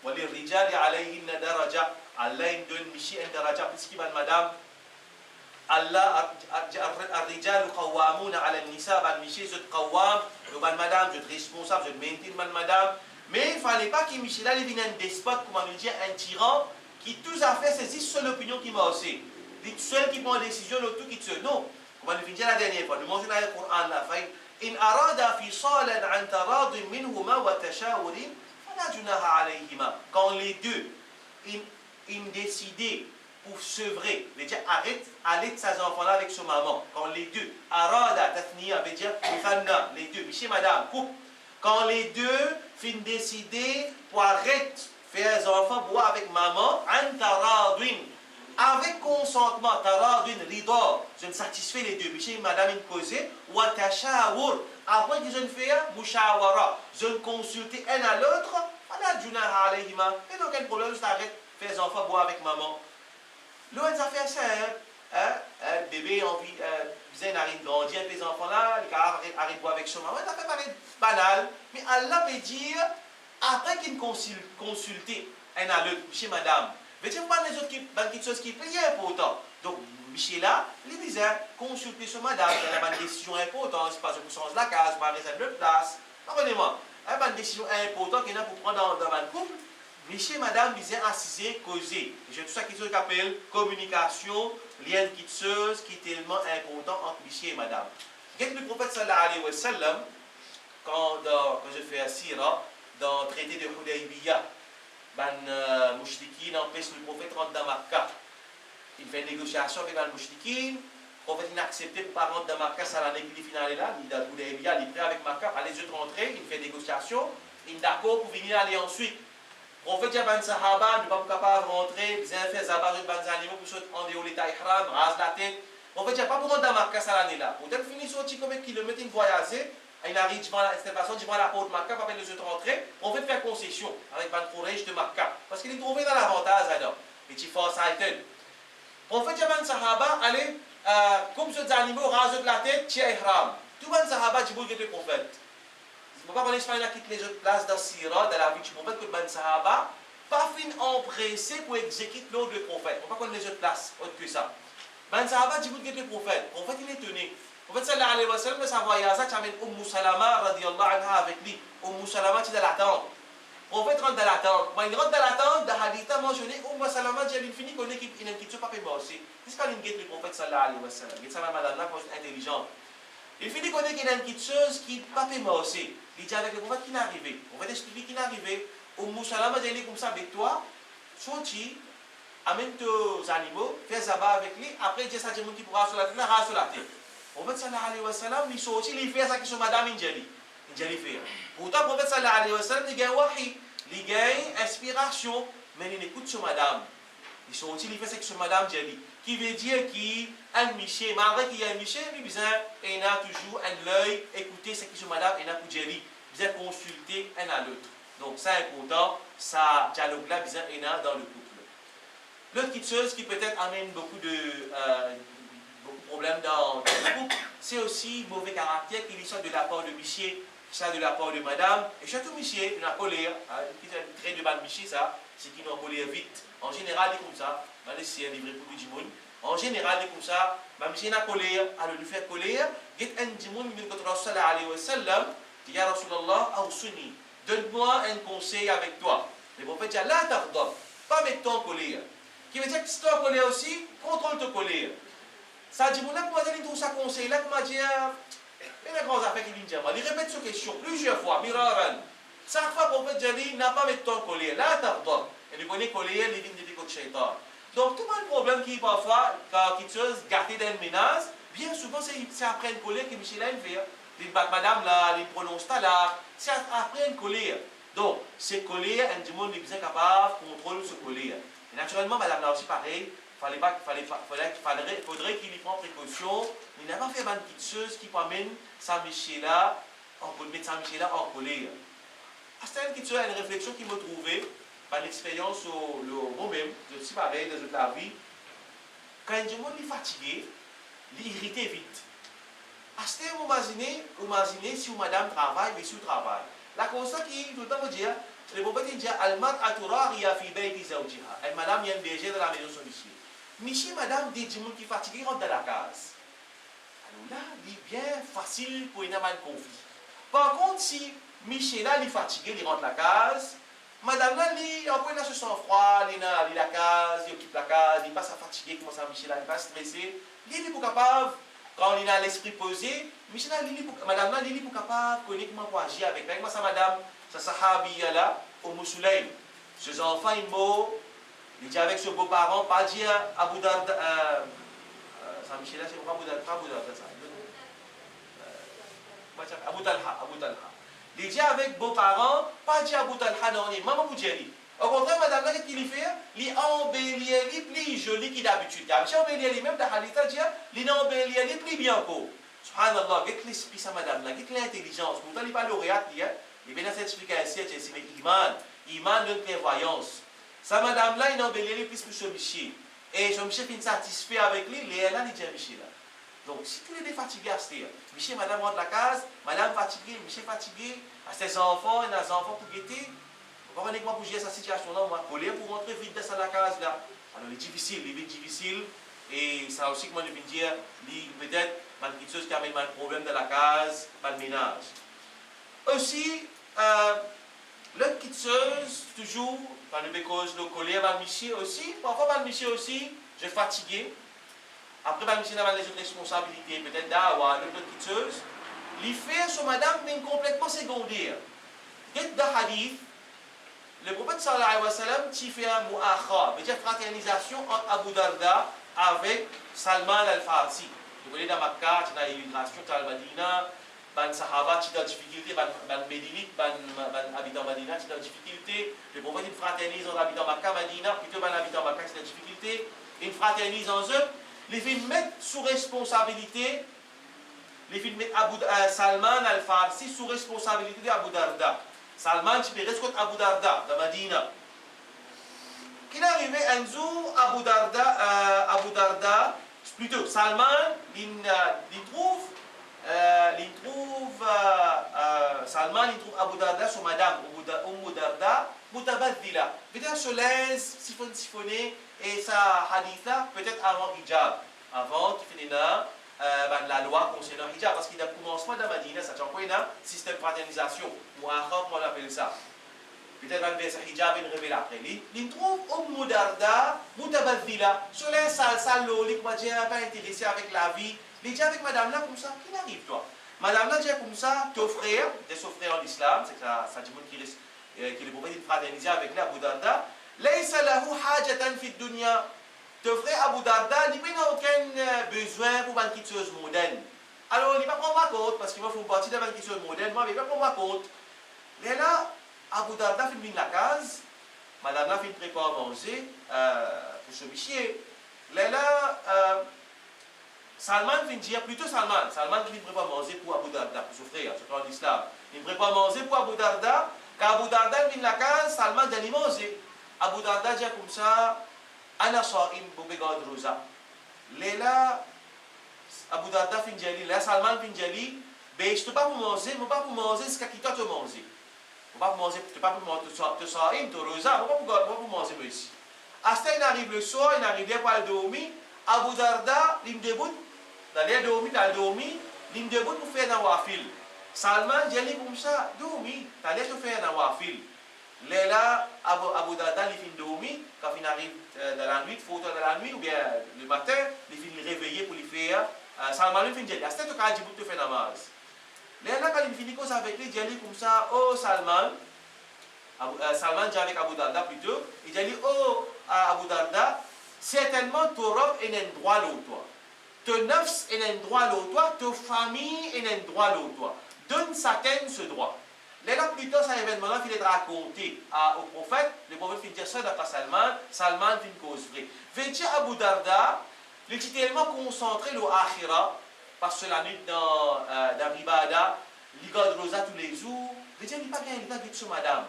وللرجال عليهن درجة الله يدون مشي عند درجة بس كمان مدام الله الرجال قوامون على النساء بان مشي زود قوام بان مدام زود responsable زود maintain بان مدام mais il fallait pas qu'il Michel là il vienne un despote comme on dit un tyran qui tout à fait saisit seule opinion qui m'a aussi dit seul qui prend décision le tout qui te non comme on dit la dernière fois nous mentionnons dans le Coran la fin in arada fisalan an tarad minhuma wa tashawur quand les deux ils décidaient pour sevrer, veut dire arrête aller de ses enfants-là avec son maman. Quand les deux, arada, tafniya, veut dire les deux, monsieur, madame, couple. Quand les deux finissent décider pour arrêter faire les enfants boire avec maman, antaradwin, avec consentement, taradwin, ridor, je ne satisfais les deux, monsieur et madame, une cause, ou tashawur. Après qu'ils ont fait mushawara, je ne consulter un à l'autre, et donc quel problème, je t'arrête, fais les enfants boire avec maman. L'autre, ça fait ça, le bébé a envie, il arrive grandir avec les enfants là, il arrête de boire avec son maman, ça fait paraître banal, mais Allah peut dire, après qu'il consulte un à l'autre, chez madame, mais tu pas les autres qui, dans quelque chose qui est important. Donc, Michel là, il disait, consulter sur madame, il y a une décision importante, c'est pas pour changer la case, pour réserver de place. Pardonnez-moi, il y a une décision importante qu'il y a pour prendre dans un couple. Michel et madame disaient assiser, causer. J'ai tout ça qui s'appelle communication, lien quitteuse, qui est tellement important entre Michel et madame. Quand le prophète sallallahu alayhi wa sallam, quand je fais Sira, dans le traité de Hudaybiyah, les mouchlikin empêchent le prophète rentre dans Makkah. Il fait une négociation avec les mouchlikin. Le prophète a accepté pour ne pas rentrer dans Makkah, ça l'année qui finale là. Il a Hudaybiyah, il est prêt avec Makkah. Allez, je rentrer, il fait une négociation. Il est d'accord pour venir aller ensuite. Le prophète a dit à Sahaba, ne pas capable de rentrer, ils ont fait zabar de bons animaux pour sauter en dehors de l'état ihram, rase la tête. Le prophète n'a pas pour rentrer dans Makkah, ça l'année là. Pour finir sortir comme un kilomètre, il voyager. Il arrive devant la porte de Makkah, pas de se rentrer, on veut faire concession avec Ban Khoureij de Makkah. Parce qu'il est trouvé dans l'avantage alors. Et tu fais ça. Le prophète Yaman Sahaba allait, comme ces animaux, raser de la tête, tiens ihram. Tout le monde Sahaba dit que le prophète. Il ne faut pas qu'on Espagne quitte les autres places dans Sira, dans la vie du prophète, que le Sahaba, pas fin empressé pour exécuter l'ordre du prophète. Il ne faut pas qu'on les autres places, autre que ça. Ben Sahaba dit que le prophète. Le prophète il est tenu. Le prophète sallallahu alayhi wa sallam, sa voyage, tu amènes Salama radiyallahu anha avec lui. Salama, tu es dans l'attente. Le prophète rentre dans l'attente. Quand il rentre dans l'attente, dans le hadith mentionné, Salama, tu as une finie qu'on est qui n'a pas fait aussi. Qu'est-ce qu'on a le prophète sallallahu alayhi wa sallam? Il s'appelle madame là, pour être intelligent. Il finit qu'on est qu'il y a une petite chose qui n'a pas fait aussi. Il dit avec le prophète qui n'est arrivé. Le prophète explique qui n'est arrivé. Salama, il est comme ça avec toi. Sorti, amène tes animaux, fais zabat avec lui. Après, il dit ça, tu qui pourra sur la tête, rase sur la tête. Le prophète sallallahu alayhi wa sallam, il sortit, il fait ça qui sont madame Injali. Injali fait. Pourtant, le prophète sallallahu alayhi wa sallam, il gagne wahi, il gagne inspiration, mais il écoute sur madame. Il sortit, il fait ça qui sont madame Injali. Qui veut dire qu'il un Miché, malgré qu'il y a un Miché, il y a toujours un œil, écouter ce qui se madame, et il y a pour dire, vous êtes consulté un à l'autre. Donc, c'est important, ça dialogue-là, il y a dans le couple. L'autre chose qui peut-être amène beaucoup de problèmes dans le couple, c'est aussi mauvais caractère qui soit de la part de Miché, ça de la part de madame, et surtout Miché, une colère, qui est un trait de bas de Miché, ça, c'est qu'il nous colère vite. En général, il est comme ça, c'est un livre pour du monde. En général, il est comme ça, même si il a colère, alors lui faire colère, il y a un démon qui dit Rasulullah alayhi wa sallam, Ya Rasulallah, awsuni, donne-moi un conseil avec toi. Le prophète dit, la tardab, pas avec ton colère. Qui veut dire que si tu as colère aussi, contrôle ta colère. Ça dit, mon là, comment dire tout ça conseil là, comment dire, il y a une grande affaire qui dit, il répète cette question plusieurs fois, miraran. Chaque fois, le prophète dit, n'a pas avec ton colère, la tardab. Et il connaît colère, il vient de dire que shaitan. Donc, tout le problème qui parfois, quand quelque chose gâté dans une menace, bien souvent, c'est après une colère que Michel a une fait. Il bat madame là, il prononce là, c'est après une colère. Donc, ces colères, un démon est bien capable de contrôler ce colère. Et naturellement, madame là aussi pareil, il faudrait qu'il y prenne précaution. Il n'a pas fait une petite chose qui peut amener sa Michel là, mettre sa Michel là en colère. C'est une petite chose, une réflexion qui m'a trouvé. Par l'expérience moi-même, je suis pareil dans la vie, quand un démon est fatigué, il est irrité vite. À ce moment, imaginez si madame travaille, mais si vous travaille. La constat qui, tout le temps, vous dire, le prophète dit, Almat aturariya fi bayti zawjiha. Madame, il y a un berger dans la maison de son monsieur. Monsieur, madame, des démons qui fatigués rentrent dans la case. Alors là, il est bien facile pour une amant conflit. Par contre, si Michel là, il est fatigué, il rentre dans la case, madame là, après, il se sent froid, il a la case, il occupe la case, il passe à fatiguer, il commence à Michel là, il passe stressé. Il est pour capable, quand il a l'esprit posé, Michel là, madame là, il est pour capable de connaître comment agir avec elle. Moi, ça, madame, ça sahabiya là, au Moussoulaïm. Ses enfants, ils mourent, il dit avec ses beaux-parents, pas dire Abu Darda, ça, Michel là, c'est pas Abu Darda, ça. Abu Talha. Il dit avec beaux-parents, pas dire Abu Talha, non, maman Boudjeri. Au contraire, madame, là, qu'est-ce qu'il fait? Il embellit, il plus joli qu'il d'habitude. D'habitude, embellit, même dans Haditha, il embellit, il plus bien encore. Subhanallah, qu'est-ce l'esprit, ça, madame, là, qu'est-ce l'intelligence? Pourtant, il n'est pas lauréat, il vient s'expliquer ainsi, c'est Iman de clairvoyance. Ça, madame, là, il embellit, il plus pour ce Michel. Et ce Michel est satisfait avec lui, il est là, il dit à Michel là. Donc, si tu es fatigué à ce temps, Michel, madame rentre la case, madame fatiguée, Michel fatigué, à ses enfants, il a des enfants pour guetter. Vous comprenez comment pour gérer cette situation-là, on va coller pour rentrer vite dans la case là. Alors, il est difficile, et ça aussi, comment je viens dire, peut-être, quelque chose qui amène un problème dans la case, pas de ménage. Aussi, l'autre petite chose, toujours, par le cause de colère, Michel aussi, parfois, Michel aussi, je suis fatigué. Après, Michel a les autres responsabilités, peut-être d'avoir d'autres petites choses. Les faire sur madame viennent complètement secondaires. Dès dans le hadith, le prophète sallallahu alayhi wa sallam a fait un mu'akha, c'est-à-dire fraternisation entre Abu Darda avec Salman al-Farsi. Vous voyez, dans Makkah, il y a l'immigration, dans Madina, les Sahaba, il y a des difficultés, les Médinites, les habitants Madina, il y a des difficultés. Le prophète fraternise entre habitants Makkah, Madina, plutôt les habitants Makkah, il y a des difficultés. Il fraternise en eux. Les films mettent sous responsabilité, Salman al-Farsi sous responsabilité d'Abu Darda. Salman, tu peux rester contre Abu Darda, de Madina. Qu'il est arrivé un jour, Abu Darda, plutôt, Salman, Salman, il trouve Abu Darda sur madame, Darda, mutabadila. Peut-être se laisse siphonner, et ça hadith là, peut-être avant hijab, avant qu'il finisse la loi concernant hijab, parce qu'il y a un commencement dans Madina, ça tient quoi, un système de fraternisation, ou un rang, on appelle ça. Peut-être un verset hijab, il révèle après. Il trouve Darda, mutabadila, se laisse salo, il ne pas intéressé avec la vie. Il dit avec madame là comme ça, qu'il arrive toi? Madame là dit comme ça, ton frère, de son frère en islam, c'est que ça dit qu'il est prophète de fraterniser avec lui, Abu Darda. Laysa lahu hajatan fi dunya. Ton frère Abu Darda, il n'a aucun besoin pour une petite chose moderne. Alors, il ne va pas prendre ma compte, parce qu'il va faire partie d'une petite chose moderne, moi, il ne va pas prendre ma compte. Et là, Abu Darda fait la case, madame là fait préparer à manger pour ce bichier. Là, Salman vient dire, plutôt Salman qui ne pourrait pas manger pour Abu Darda, pour souffrir, c'est en islam. Il ne pourrait pas manger pour Abu Darda, car Abu Darda vient de la case, Salman d'aller manger. Abu Darda dit comme ça, Ana Sa'im Bobegad Rosa. Léla, Abu Darda fin dire, là, Salman fin dire, ben, je ne peux pas vous manger, mais pas vous manger ce qui toi te manger. Je ne peux pas vous manger, tu ne peux pas vous manger, te Sa'im, te Rosa, je ne peux pas vous manger, mais ici. Asta il arrive le soir, il arrive pour aller dormir, Abu Darda, il me débute, d'aller dormir, il me débute pour faire un wafil. Salman dit comme ça, dormir, d'aller te faire un wafil. Là, Abu Darda, il finit dormir, quand il arrive dans la nuit, il faut dans la nuit, ou bien le matin, il finit réveiller pour lui faire. Salman il finit dire, Asta tu as dit pour te faire namaz. Là, quand il finit cause avec lui, il dit comme ça, oh Salman, Salman dit avec Abu Darda plutôt, il dit, oh Abu Darda, certainement ton robe est un droit l'autre toi. Ton nafs est un droit l'autre toi, ta famille est un droit l'autre toi. Donne chacun ce droit. Là, plus tard, cet événement-là, il est raconté au prophète. Le prophète finit dire ça d'après Salman. Salman finit cause vraie. Vêtu Abu Darda, il est tellement concentré au akhira, parce que la nuit dans l'ibada, il garde rosa tous les jours. Il dit, il n'est pas bien, il est avec sur madame.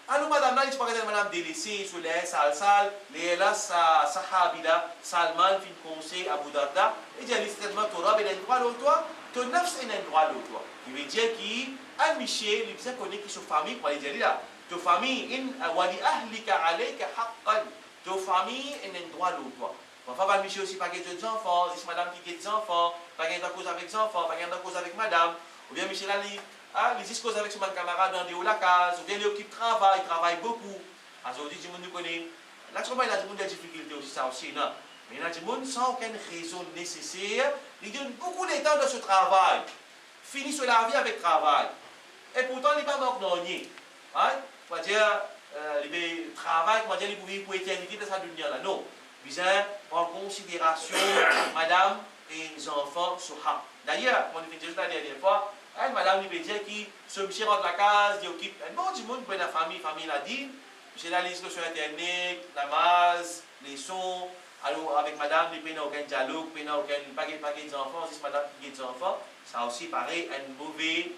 Alors, madame, là, il ne pas madame délaissée, sur les sal, les là, sahabila, Salman finit conseil Abu Darda. Il dit, certainement, ton robe est un droit l'autre toi, ton nafs est un droit l'autre toi. Il veut dire qu'il Michel, il disait qu'on est qui sa famille, pour aller dire là, ta famille, wali ahlika alayka haqqan, ta famille est un droit l'autre toi. Parfois, Michel aussi, pas qu'il y ait des enfants, c'est madame qui a des enfants, pas qu'il y ait de cause avec les enfants, pas qu'il y ait de cause avec madame, ou bien Michel Ali, il dit cause avec son camarade dans des hauts la case, ou bien il occupe travail, il travaille beaucoup. Aujourd'hui, tout le monde nous connaît. Là, il y a des difficultés aussi, ça aussi, non. Mais il y a des gens sans aucune raison nécessaire, ils donnent beaucoup de temps de ce travail. Finissent la vie avec travail. Et pourtant, il n'est pas mort dans rien. On va dire, il travaille, on va dire, il peut vivre pour l'éternité de sa dunya là. Non. Il prend en considération madame et les enfants sur ha. D'ailleurs, on a fait juste la dernière fois, madame lui dire qui se monsieur rentre la case, il occupe un bon du monde pour la famille l'a dit. Monsieur la liste sur internet, namaz, les sons. Alors, avec madame, il n'y a aucun dialogue, il n'y a aucun paquet d'enfants, c'est madame qui a des enfants. Ça aussi, pareil, un mauvais.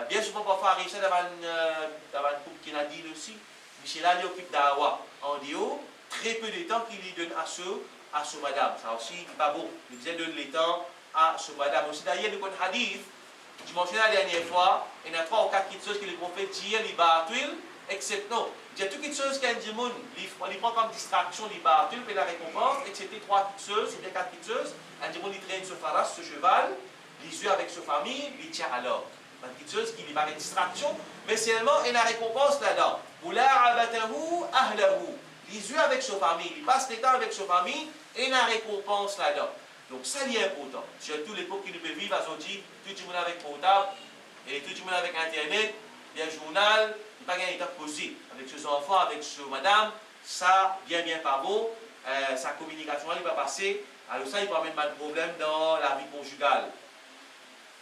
Bien souvent, parfois, arrive ça devant un couple qui a dit aussi. Michel Ali occupe d'Awa en Dio, très peu de temps qu'il lui donne à ce madame. Ça aussi, n'est pas bon. Il disait donne le temps à ce madame. Aussi, d'ailleurs, le hadith, je mentionnais la dernière fois, il y a 3 ou 4 petites choses que le prophète dit, les batil, excepté non. Il y a toutes les choses qu'un démon, on les prend comme distraction, les batil, puis la récompense, excepté 3 petites choses, ou bien 4 petites choses. Un démon, il traîne ce faras, ce cheval, les yeux avec sa famille, il tient alors. Une petite chose qui lui paraît distraction, mais seulement il y a la récompense là-dedans. Les yeux avec sa famille, il passe le temps avec sa famille, et il y a la récompense là-dedans. Donc ça, il est important. Surtout l'époque qui nous peut vivre, aujourd'hui, tout le monde avec portable, et tout le monde avec Internet, bien journal, il n'y a pas gagné de posé. Avec ses enfants, avec sa madame, ça, bien pas bon. Sa communication, elle va passer. Alors ça, il peut amener mal de problème dans la vie conjugale.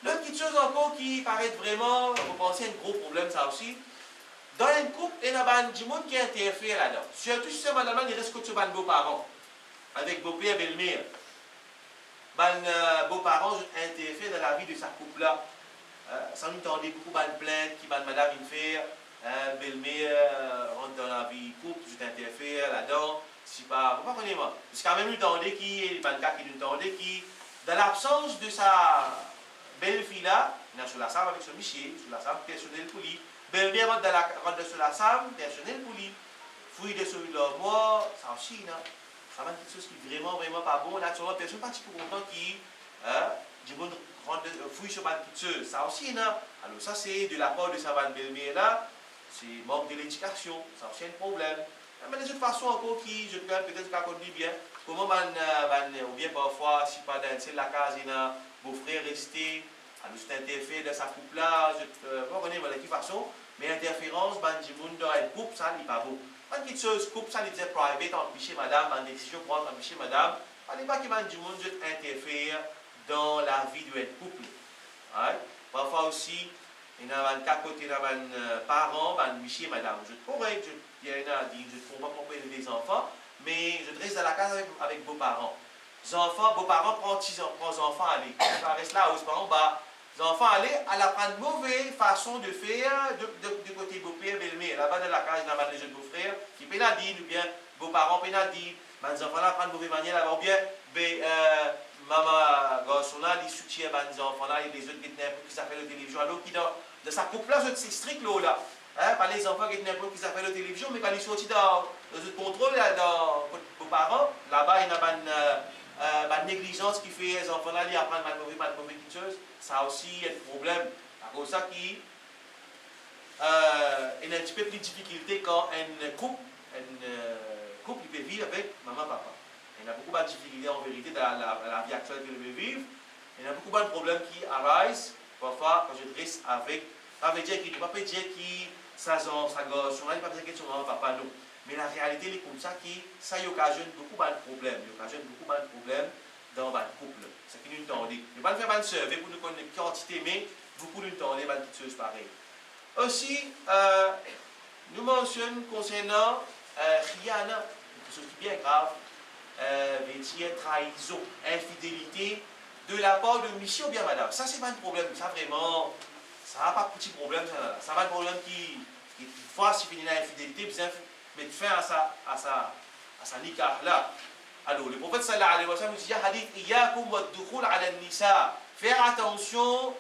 L'autre petite chose encore qui paraît vraiment, vous pensez, un gros problème, ça aussi. Dans un couple, il y a du monde qui interfère là-dedans. Surtout si c'est madame, il reste que sur les beaux-parents. Avec beau-père et belle-mère. Les beaux-parents interfèrent dans la vie de sa couple-là. Sans nous entendre beaucoup de plaintes qui madame une faire. Belle-mère rentre dans la vie couple, je t'interfère là-dedans. Si pas, vous comprenez moi. C'est quand même nous entendre qui, les cas qui nous entendent qui, dans l'absence de sa belle-fille-là, il est sur la sable avec son monsieur, sur la sable personnelle pour lui. Belle-mère rentre sur la sable personnelle pour lui. Fouille de celui de leur mort, ça aussi, non? Ça va être quelque chose qui est vraiment pas bon. Là, tu vois, personne pas pour content qui, du monde fouille sur ma petite. Ça aussi, non? Alors, ça, c'est de la part de sa belle-mère-là. C'est manque de l'éducation. Ça aussi, un problème. Mais de toute façon, encore qui, je peux peut-être qu'à conduire bien. Comment ou bien parfois, si pas dans la case, il y a beau frère resté, alors c'est interféré dans sa couple-là, je ne sais pas de quelle façon, mais interférence, du monde dans un couple, ça n'est pas beau. Une petite chose, couple, ça, il disait private, entre monsieur madame, une décision prendre entre monsieur madame, il n'est pas que du monde interfère dans la vie d'un couple. Right? Parfois aussi, il y a un cas côté d'un parent, monsieur madame. Je pourrais, il y en a dit, je ne comprends pas pourquoi élever des enfants, mais je reste dans la case avec vos parents. les enfants, vos parents prennent les enfants aller. Ça reste là, aux parents, bah, les enfants aller, elle apprend une mauvaise façon de faire du côté beau-père, belle-mère. Là-bas dans la case, dans les jeunes beaux-frères, qui pénalisent, ou bien vos parents pénalisent, les enfants là apprennent une mauvaise manière là-bas, ou bien, maman, garçon là, il soutient les enfants là, et les autres qui s'appellent la télévision. Alors, qui dans sa couple là, c'est strict là. Hein, par les enfants qui s'appellent la télévision, mais quand ils sont sortis dans le contrôle, dans vos parents, là-bas, il y a une négligence qui fait les enfants là, ils apprennent mal mauvaise chose. Ça aussi, est un problème. C'est pour ça qu'il y a un petit peu plus de difficulté quand un couple peut vivre avec maman, papa. Il y a beaucoup de difficultés en vérité dans la vie actuelle que nous vivons. Il y a beaucoup de problèmes qui arisent parfois quand je dresse avec. Ça veut dire qu'il ne peut pas dire que sa gosse, il ne peut pas dire que son maman, papa, non. Mais la réalité, elle est comme ça, ça occasionne beaucoup de problèmes. Il occasionne beaucoup de problèmes dans le couple. C'est ce qui nous tendait. Je ne vais pas faire une survey pour nous connaître une quantité, mais beaucoup nous tendait des petites choses pareilles. Aussi, nous mentionnons concernant Rihanna, quelque chose qui est bien grave, veut dire trahison, infidélité de la part de monsieur ou bien madame. Ça, c'est pas un problème. Ça, vraiment, ça n'a pas de petit problème. Ça va un problème qui fois, si finit l'infidélité, bien mettre fin à sa nikah là. Alors, le prophète sallallahu alayhi wa sallam dit hadith iyakum wa dukhul ala nisa. Faire attention,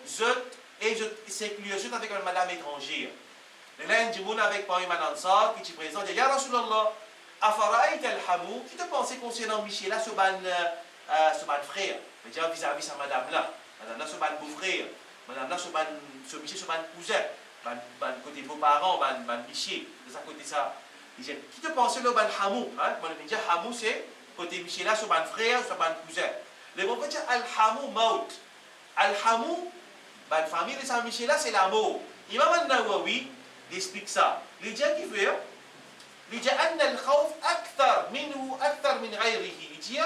et s'inclure avec une madame étrangère. Là, il y a avec parmi madame Ansar qui te présente, ya Rasulallah, afara'ayt al-hamou, qui te pensait concernant Michel là, ce ban frère, mais vis-à-vis sa madame là là, ce ban beau-frère, madame là, ce Michel, ce ban cousin, ban côté beaux-parents, ban Michel, de sa côté ça. Il dit, qui te pensait le ban hamou, hein, moi je dis hamou c'est côté Michel là, ce ban frère, ce ban cousin. Le prophète dit al-hamou maut, al-hamou, ban famille de Saint Michel là, c'est la mort. Imam al-Nawawi, il explique ça. Il dit qu'il fait, il dit أن الخوف أكثر منه أكثر من غيره. Il dit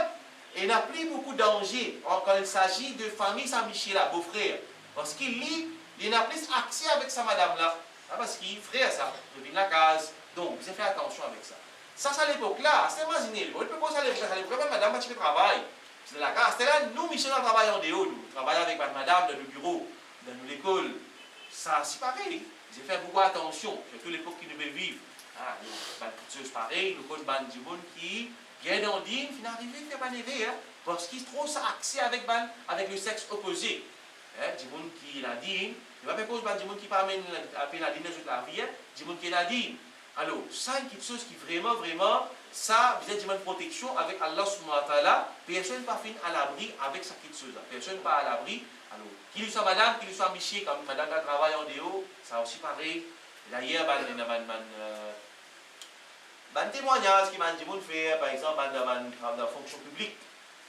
il n'a plus beaucoup de danger quand il s'agit de famille Saint-Michel, beau-frère. Parce qu'il n'a plus accès avec sa madame là. Parce qu'il frère ça, il vient la case. Donc, vous avez fait attention avec ça. Ça, c'est à l'époque là, c'est imaginé. Il peut pas à l'époque là, madame, tu peux travailler. C'est la case. C'est là, nous, Michel, on travaille en dehors. Nous travaillons avec madame dans le bureau, dans l'école. Ça, c'est pareil. J'ai fait beaucoup attention, surtout l'époque qui nous vivent. Ah, toutes choses pareilles, nous connaissons des gens qui viennent en digne, qui n'arrivent pas à faire parce qu'ils trouvent ça accès avec le sexe opposé. Des gens qui la digne, il ne va pas cause des gens qui parlent à peine la digne de la vie, des gens qui la digne. Alors, ça, c'est quelque chose qui vraiment, ça, vous êtes une protection avec Allah subhanahu wa ta'ala, personne n'est pas fini à l'abri avec sa petite chose. Personne n'est pas à l'abri. Alors, qu'il soit madame, qu'il soit Michel, comme madame qui travaille en dehors, ça aussi pareil. D'ailleurs, il y a un témoignage qui m'a dit faire, par exemple, dans la fonction publique.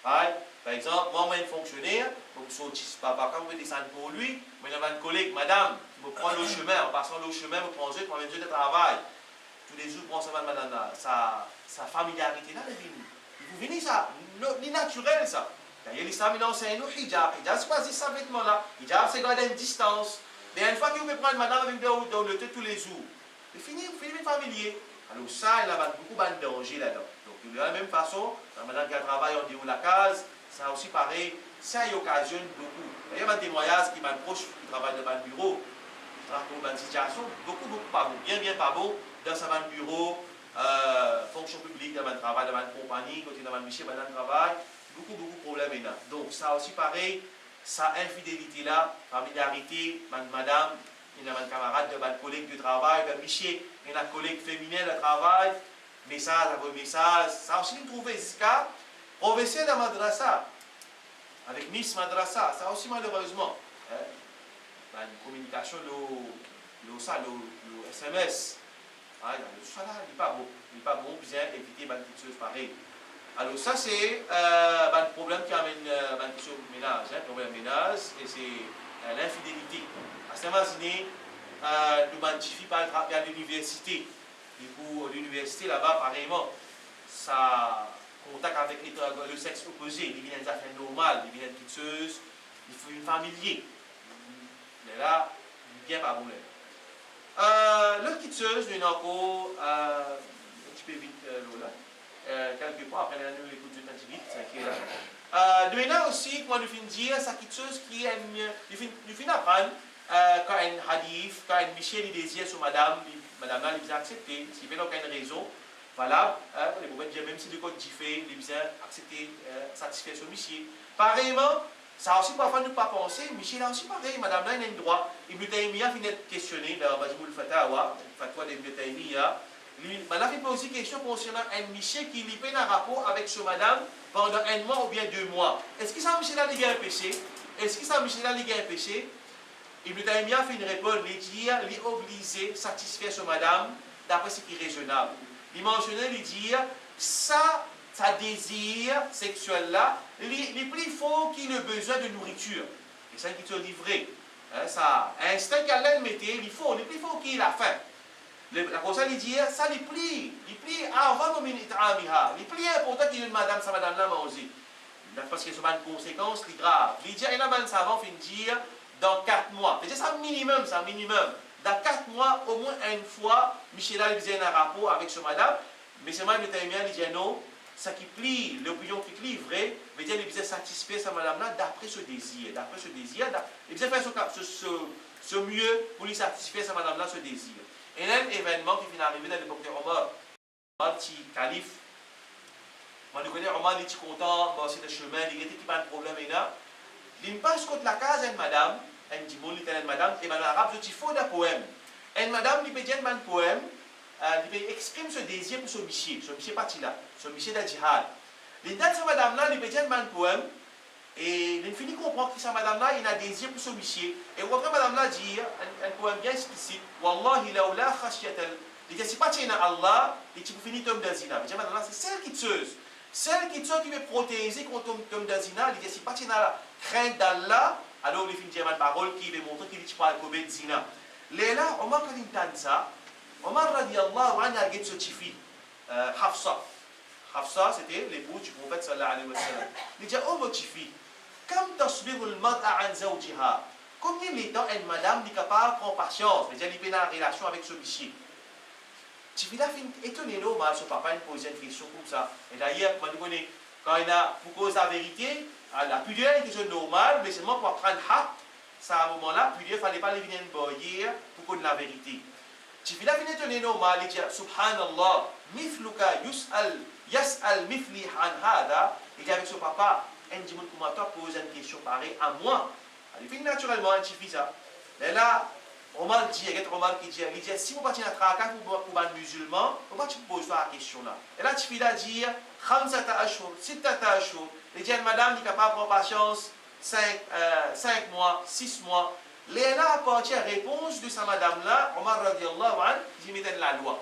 Par exemple, moi, je suis un fonctionnaire, donc je ne pas quand je descendre pour lui, mais il y a un collègue, madame, qui me prend le chemin, en passant le chemin, me prend moi même de travail. Tous les jours, je prends madame, sa familiarité là, vous venez ça, c'est naturel ça. D'ailleurs, l'islam il enseigne le hijab. Hijab, c'est pas juste ça vêtement là. Hijab, c'est garder une distance. Mais une fois que vous pouvez prendre madame avec dans le thé tous les jours, c'est fini, vous finissez familier. Alors ça, il y a beaucoup de danger là-dedans. Donc de la même façon, la madame qui travaille en dehors de la case, ça aussi pareil, ça y occasionne beaucoup. D'ailleurs, il y a un témoignage qui m'approche qui travaille dans le bureau, je raconte une situation, beaucoup pas bon, bien pas bon, dans sa bureau, fonction publique, dans le travail, dans la compagnie, côté dans le Michel, dans le travail. Beaucoup de problèmes là. Donc, ça aussi pareil, sa infidélité là, familiarité, madame, il y a un camarade, un collègue de travail, un Michel, il y a un collègue féminin de travail, message après message, ça aussi nous trouve jusqu'à professeur de madrasa, avec Miss Madrasa, ça aussi malheureusement. Une communication, le SMS, ça là, il n'est pas bon. Il n'est pas bon, bien éviter des petites choses pareilles. Alors ça c'est un problème qui amène une question de ménage, un problème de ménage, et c'est l'infidélité. À ce moment-là, nous identifions par à l'université. Du coup, l'université là-bas, pareillement, ça contact avec le sexe opposé, il vient des affaires normales, il vient des petites choses, il faut une familier. Mais là, il n'y a pas de problème. L'autre petite chose, nous avons encore un petit peu vite là. quelques points, après nous l'écoute du temps vite, c'est qui est là. Nous avons aussi, comment nous finissons dire, c'est quelque chose qui est, nous finissons apprendre, quand un hadith, quand un Michel il désire sur madame là, il a accepté, s'il n'y a aucune raison valable, les pouvez dire, même si le code diffère, il a accepté, satisfait sur Michel. Pareillement, ça aussi parfois nous pas penser, Michel a aussi pareil, madame là, il a un droit, Ibn Taymiyyah finit de questionner dans Majmoul Fatawa, Fatwa d'Ibn Taymiyyah. Maintenant, il pose aussi question concernant un Michel qui lui peine un rapport avec ce madame pendant un mois ou bien 2 mois. Est-ce que ça, Michel a un péché? Est-ce que ça, Michel a un péché? Ibn Taymiyyah fait une réponse, il dit, il est obligé de satisfaire ce madame d'après ce qui est raisonnable. Il mentionnait, il dit, ça désir sexuel là, il est plus fort qu'il a besoin de nourriture. Et ça qui te livré. Ça, instinct qu'elle mettait, il faut, il est plus fort qu'il a faim. La cause, il dit, ça, il plie avant de m'initamiha. Il est plus important qu'il y ait une madame, sa madame là manger. Parce que c'est une conséquence grave. Il dit, il y a un savant qui dit, dans 4 mois. C'est un minimum, c'est un minimum. Dans 4 mois, au moins une fois, Michel a faisait un rapport avec ce madame, mais c'est moi qui il dit non, ça qui plie, l'opinion qui plie vrai, veut dire qu'il faisait satisfaire sa madame-là d'après ce désir. D'après ce désir, il faisait faire ce mieux pour lui satisfaire sa madame-là, ce désir. Et un événement qui vient d'arriver dans l'époque de Omar, Omar, petit calife, moi je connais Omar, il est content, c'est le chemin, il était qui a un problème là. Il passe contre la case d'une madame, une dit bon, une madame, et en arabe, je dis faux d'un poème. Une madame, il peut dire un poème, il exprime ce désir pour ce monsieur parti là, ce monsieur de djihad. Il dit à cette madame là, il peut dire un poème, et il finit de comprendre que cette madame là, il a désir pour ce monsieur. Et après, madame là dit un poème bien explicite, Wallahi laula khashyatal. Il dit, c'est pas tiens Allah, et tu peux finir comme d'azina. Il dit, madame là, c'est celle qui tueuse. Celle qui veut protéger contre Tom Dazina, il dit si pas tu la crainte d'Allah, alors il finit une parole qui veut montrer qu'il dit pas le zina. Là, Omar quand il entend ça, Omar radiallahu anhu a dit ce tifi, Hafsa. Hafsa, c'était l'épouse du prophète sallallahu alayhi wa sallam. Il dit, oh mon tifi, comme tasbiru al-mar'a an zawjiha, combien de temps une madame n'est capable de prendre patience, mais elle est en relation avec ce monsieur. Tu vis là, étonné, non, son papa il pose une question comme ça. Et d'ailleurs, quand il a pour cause la vérité, la pudeur est quelque chose de normal, mais seulement pour apprendre haq, ça à un moment-là, pudeur, il ne fallait pas les venir boyer pour cause de la vérité. Tu vis là, étonné, normal, il dit, Subhanallah, mithluka yas'al mithli han hada, il dit avec son papa, un dit, comment toi pose une question pareille à moi. Il fait naturellement, il suffit ça. Mais là, Omar dit, il y a Omar qui dit, si vous partez à Traka pour un musulman, pourquoi tu poses la question là? Et là, tu finis à dire, Khamsata ashur, Sittata ashur. Il dit, madame, il n'est capable de prendre patience 5 mois, 6 mois. Là, à partir de la réponse de sa madame là, Omar radiallahu anhu, il met la loi.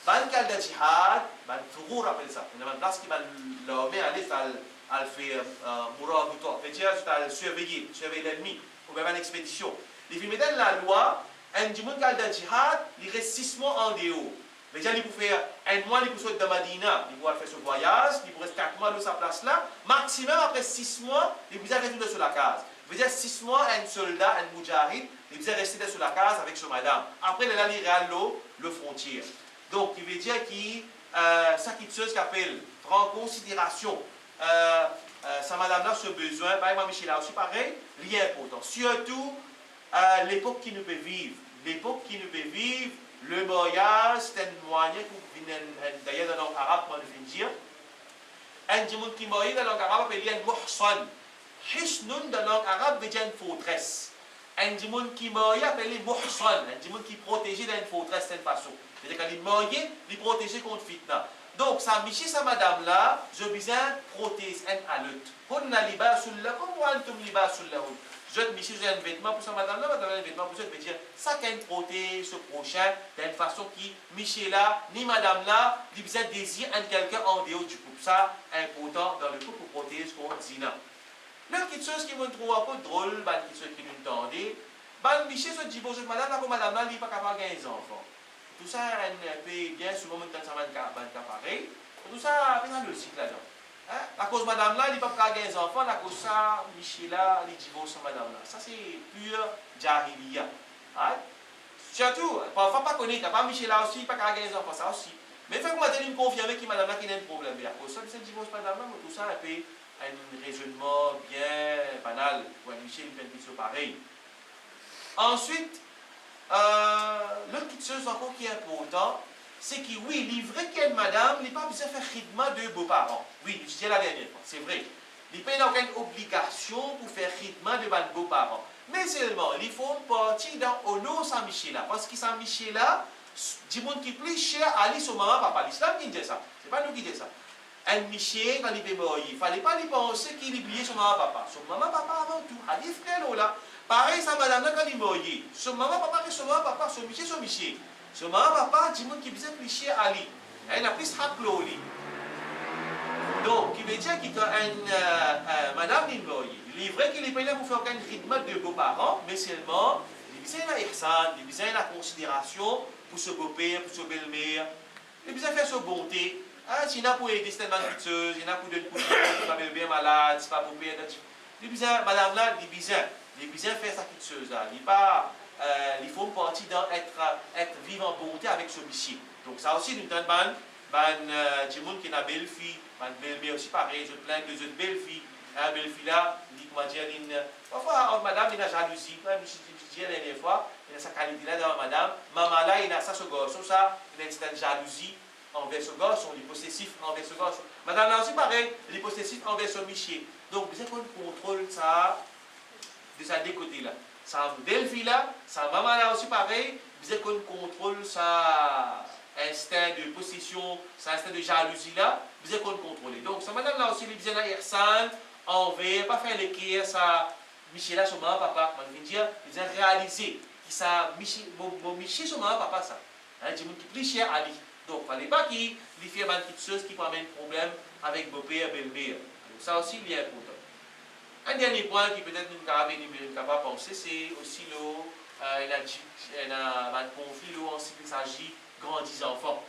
Ban kal de jihad, ban Thugour appelle ça. Il y a une place qui va l'homme aller à faire mourabuta. C'est-à-dire, à surveiller l'ennemi, ou même une expédition. Il met la loi. Un dimanche de jihad, il reste 6 mois en dehors. Mais il peut faire un mois, il peut sortir de Madina, il peut faire ce voyage, il peut rester 4 mois dans sa place là. Maximum après 6 mois, il peut rester sur la case. Il veut dire 6 mois, un soldat, un mujahid, il peut rester sur la case avec son madame. Après, il ira à le frontière. Donc, il veut dire que ça qui chose qu'appelle, prend en considération sa madame là, ce besoin, par exemple, Michel a aussi pareil, rien important. Surtout, l'époque qui nous peut vivre. L'époque qui nous peut vivre, le mariage, c'est un moyen d'ailleurs dans la langue arabe, comment on dire. Un monde qui marie dans la langue arabe, il y a un muhsan. Hisnun dans la langue arabe, veut dire une forteresse. Un monde qui marie, appelé muhsan. Un monde qui protège dans une forteresse d'une façon. C'est-à-dire qu'il est marié, il est protégé contre fitna. Donc, ça, Michi, sa madame là, je besoin protéger un à l'autre. Hunna libasul lakum wa antum libasul lahum. Je j'ai un vêtement pour sa madame là, madame a un vêtement pour ça, je veux dire, ça qu'elle protège ce prochain d'une façon qui, Michel là, ni madame là, il besoin désir un quelqu'un en dehors du couple. Ça, important dans le couple pour protéger contre zina. L'autre petite chose qui me trouve un peu drôle, une petite chose qui nous entendait, Michel se dit, bonjour madame là, comme madame là, il n'est pas capable de gagner des enfants. Tout ça, un peu bien, souvent, quand ça va être pareil. Tout ça, c'est le cycle là-dedans. À cause de madame là, il n'est pas capable de gagner des enfants, à cause de ça, Michel là, il divorce madame là. Ça, c'est pur jahiliya. Surtout, parfois, pas connaître, pas Michel là aussi, il n'est pas capable de gagner des enfants, ça aussi. Mais il faut que madame me confirme que madame qui a un problème. Et à cause de ça, c'est divorce madame, tout ça, et puis un raisonnement bien banal pour un Michel, une petite pareil. Ensuite, l'autre petite chose encore qui est important, c'est que oui, il est vrai qu'il y a une madame, il n'est pas besoin de faire rythme de beaux-parents. Oui, je disais la dernière fois, c'est vrai. Il n'y a pas aucune obligation pour faire rythme de beaux-parents. Mais seulement, il faut partir dans l'honneur Saint-Michel là. Parce que Saint-Michel là, du monde qui est plus cher à aller sur maman, papa. L'islam qui dit ça. Ce n'est pas nous qui dit ça. Un Michel, quand il est mort, il ne fallait pas lui penser qu'il est oublié sur maman, papa. Sur maman, papa avant tout. Hadith frère là. Pareil, ça, madame, quand il est mort, sur maman, papa, sur maman, papa, sur Michel, sur Michel. Sur maman, papa, du monde qui est plus cher à aller. Il a plus de lui. Donc, il veut dire que quand madame est mort, il est vrai qu'il est pas là pour faire un rythme de beaux-parents, mais seulement, il a besoin de l'ihsan, il a besoin de la considération pour ce beau-père, pour ce belle-mère, il a besoin de faire sa bonté. S'il y en a pour aider tellement piteuse, il y en a pour donner pour la belle-mère malade, c'est pas beau-père, il a besoin, madame là, il a besoin de faire sa piteuse là. Il faut partir dans être vivre en bonté avec ce monsieur. Donc, ça aussi, nous donne du monde qui a une belle fille, une belle-mère aussi pareil, je plein de autres belles filles. La belle-fille là, il dit comment dire, parfois, madame, il a jalousie, comme je disais la dernière fois, il a sa qualité là dans madame. Maman là, il a ça, ce garçon, ça, il a une certaine jalousie envers ce garçon, il est possessif envers ce garçon. Madame là aussi pareil, il est possessif envers ce monsieur. Donc, vous avez qu'on contrôle ça de ça des côtés là. Sa belle-fille là, sa maman là aussi pareil, vous avez qu'on contrôle ça. Instinct de possession, cet instinct de jalousie là, vous êtes contrôler. Donc, ça madame là aussi, il besoin d'Irsan, envers, pas faire l'équerre, ça, Michel là, son maman, papa, je veux dire, il besoin réaliser que ça, mon Michel, son maman, papa, ça. Hein, du monde qui est plus cher à lui. Donc, il ne fallait pas qu'il fasse une petite chose qui amène problème avec beau-père, belle-mère. Donc, ça aussi, il est important. Un dernier point qui peut-être nous est capable de penser, c'est aussi il y a un conflit en ce qu'il s'agit grandis enfants.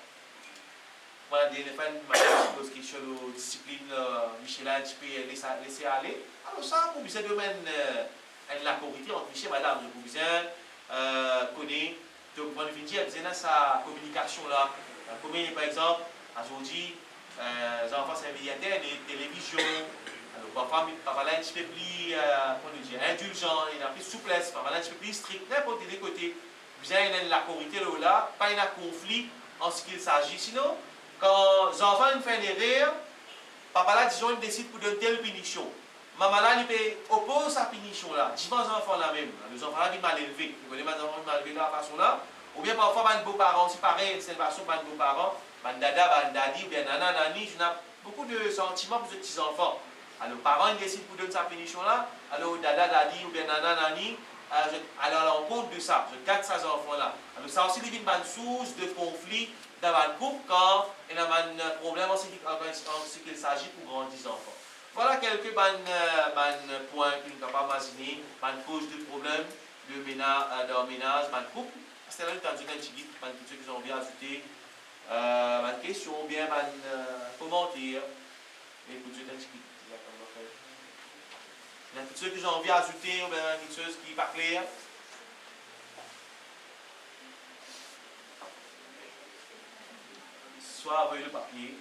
Voilà, des fois, je pose question de discipline, Michel a un petit peu laisser aller. Alors ça, pour besoin de mettre la corrité entre Michel et madame, pour besoin connaître, donc on veut dire, besoin de sa communication là. Comme par exemple, aujourd'hui, les enfants c'est médiateur, les télévisions, alors parfois, papa là un petit peu plus indulgent, il a plus souplesse, papa là un petit peu plus strict, n'importe quel côté. Besoin de la corrité là, pas un conflit en ce qu'il s'agit. Sinon, quand les enfants font une erreur, papa là, disons, il décide pour donner telle punition. Maman là, il oppose sa punition là, devant les enfants là même. Les enfants là, ils sont mal élevés. Vous voyez, les enfants mal élevés de la façon là. Ou bien parfois, les beaux-parents, c'est pareil, c'est une façon, les beaux-parents, les dada, les daddy, ou bien nana, nani, je n'ai beaucoup de sentiments pour ces petits-enfants. Alors, les parents, ils décident pour donner sa punition là. Alors, dada, daddy, ou bien nana, nani, alors, à l'encontre de ça, je garde ces enfants-là. Alors, ça aussi devient une source de conflit dans le couple quand il y a un problème en ce qu'il s'agit pour grandir les enfants. Voilà quelques points que nous sommes capables d'imaginer, une cause de problème de ménage, dans le couple. C'est là que nous avons un petit guide, une question qu'ils ont bien ajouté, une question ou bien un commentaire. Et pour un petit guide. Il y a quelque chose que j'ai envie d'ajouter ou bien quelque chose qui n'est pas clair. Soit envoyez le papier.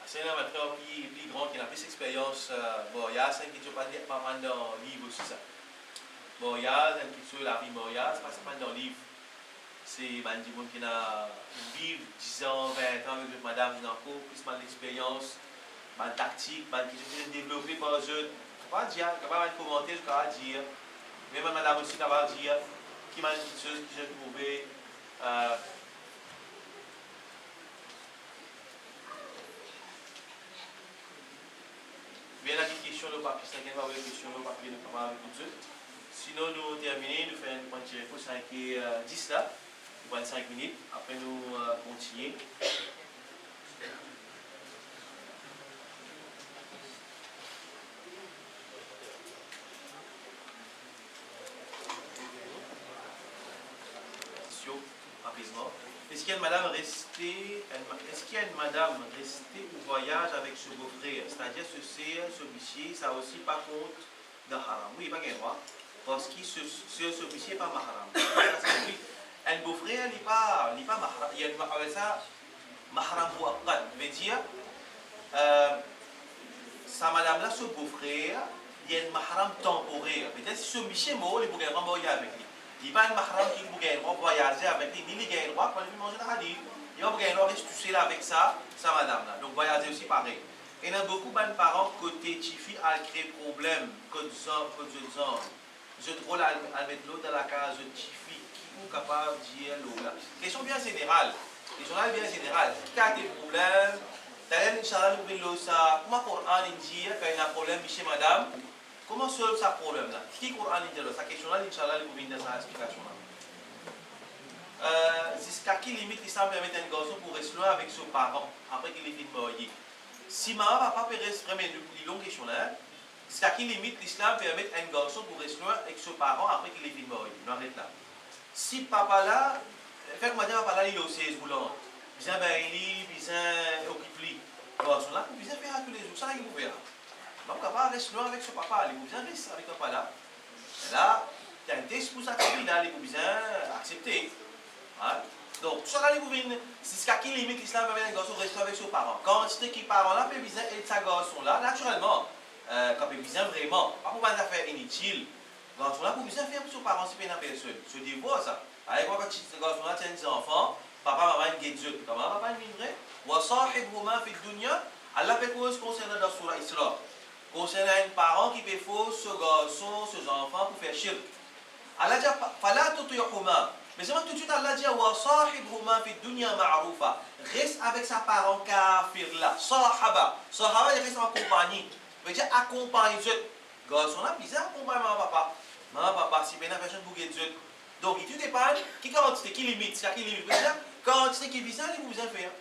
C'est un frère plus grand qui a plus d'expérience. Bon, il y a cinq qui ne sont pas dans le livre aussi ça. Bon, il y a une question de la vie, mais il y a c'est pas dans le livre. C'est des gens qui vivent 10 ans, 20 ans avec madame Dinanko, plus d'expérience, de tactique, qui sont développées par eux. Je ne peux pas dire, je ne peux pas commenter, je ne peux pas dire. Même madame aussi, je ne peux pas dire qui m'a dit des choses que j'ai trouvées. Bien la petite question de papier, c'est pas une question de papier, nous parlons avec tout de suite. Sinon, nous terminons, nous faisons une pointe pour 5 et 10 là. 25 minutes, après nous continuer. Apaisement. Est-ce qu'il y a une madame restée, au voyage avec ce beau-frère? C'est-à-dire ce monsieur, ça aussi pas compte dans haram. Oui, pas gain droit. Parce que ce monsieur n'est pas mahram. Ça, c'est lui. Un beau-frère n'est pas mahram. Il y a avec ça, mahram muaqqat. Veut dire, sa madame là, ce beau-frère, il y a un mahram temporaire. Peut-être si ce monsieur est mort, il peut gagner marier avec lui. Il n'y a pas un mahram qui peut gagner voyager avec lui, ni il gagne droit quand il veut manger dans la hadith. Il va gagner droit rester tout seul avec ça, sa madame là. Donc voyager aussi pareil. Et il y a beaucoup de parents côté Tifi a créé problème, que des hommes. Je trouve à mettre l'eau dans la case de Tifi, qui est capable de dire l'eau là. Question bien générale. Question là bien générale. Qui a des problèmes? D'ailleurs, Inch'Allah, nous voulons ça. Comment le Coran dit qu'il y a un problème chez madame? Comment solve ce problème là? Qui est le Coran dit là? Sa question là, Inch'Allah, nous voulons sa explication là. Jusqu'à quelle limite l'islam permet à un garçon pour rester loin avec son parent après qu'il ait fait de marier? Si maman papa peut rester vraiment une longue question là, jusqu'à quelle limite l'islam permet à un garçon pour rester loin avec son parent après qu'il ait fait de marier? On arrête là. Si papa là, fait que madame papa là, il est au 16 roulant, bien ben il bien occupé, garçon là, il bien faire tous les jours, ça là il vous verra. Donc papa reste loin avec son papa, il vous bien rester avec papa là. Et là, il y a un test pour ça qu'il là, il vous bien accepter. Hein? Donc, tout ça là, c'est jusqu'à quelle limite l'islam permet à un garçon de rester avec ses parents. Quand c'est qui parent là, peut bien et sa garçon là, naturellement, quand peut bien vraiment, pas pour des affaires inutiles, garçon là, pour bien faire pour ses parents, c'est pas une personne. Se divorce ça. Avec moi, quand ce garçon là tient des enfants, papa, maman, il gagne Dieu. Comment papa, il vient vrai? Wa sahibhuma fi dunya, Allah peut cause concernant dans Surah Isra. Concernant un parent qui peut faire ce garçon, ses enfants pour faire shirk. Allah dit, fala tuti'huma. Mais c'est tout de suite Allah dit wa sahibhuma fi dunya ma'rufa. Reste avec sa parent kafir là. Sahaba. Sahaba il reste en compagnie. Veut dire accompagne Dieu. Garçon là bizarre accompagne maman papa. Maman papa si bien la personne pour Dieu. Donc il tout dépend qui quantité qui limite, c'est qui limite. Veut dire quantité qui bizarre il vous besoin faire.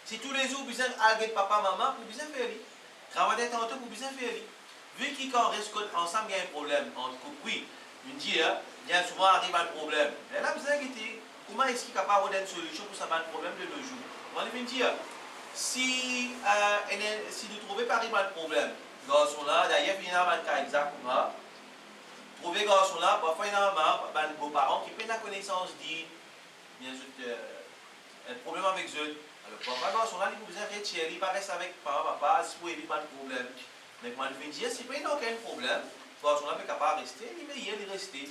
Si tous les jours besoin avec papa maman pour besoin faire lui. Travailler tantôt pour besoin faire lui. Vu qu'ils quand reste ensemble il y a un problème entre couple. Oui. Il dit, il y a souvent arrive un problème. Et là, vous inquiétez, comment est-ce qu'il est capable d'avoir une solution pour ça, un problème de nos jours? On va dire, si vous trouvez pas arrive un problème, garçon là, d'ailleurs, il y a un cas exactement, trouver garçon là, parfois il y a un beau-parent qui prennent la connaissance dit, bien sûr, un problème avec eux. Alors, parfois, garçon là, il vous retirer, il va rester avec papa, papa, si vous évitez pas de problème. Mais quand je vais dire, si vous n'avez aucun problème, garçon là, il est capable de rester, il va rester.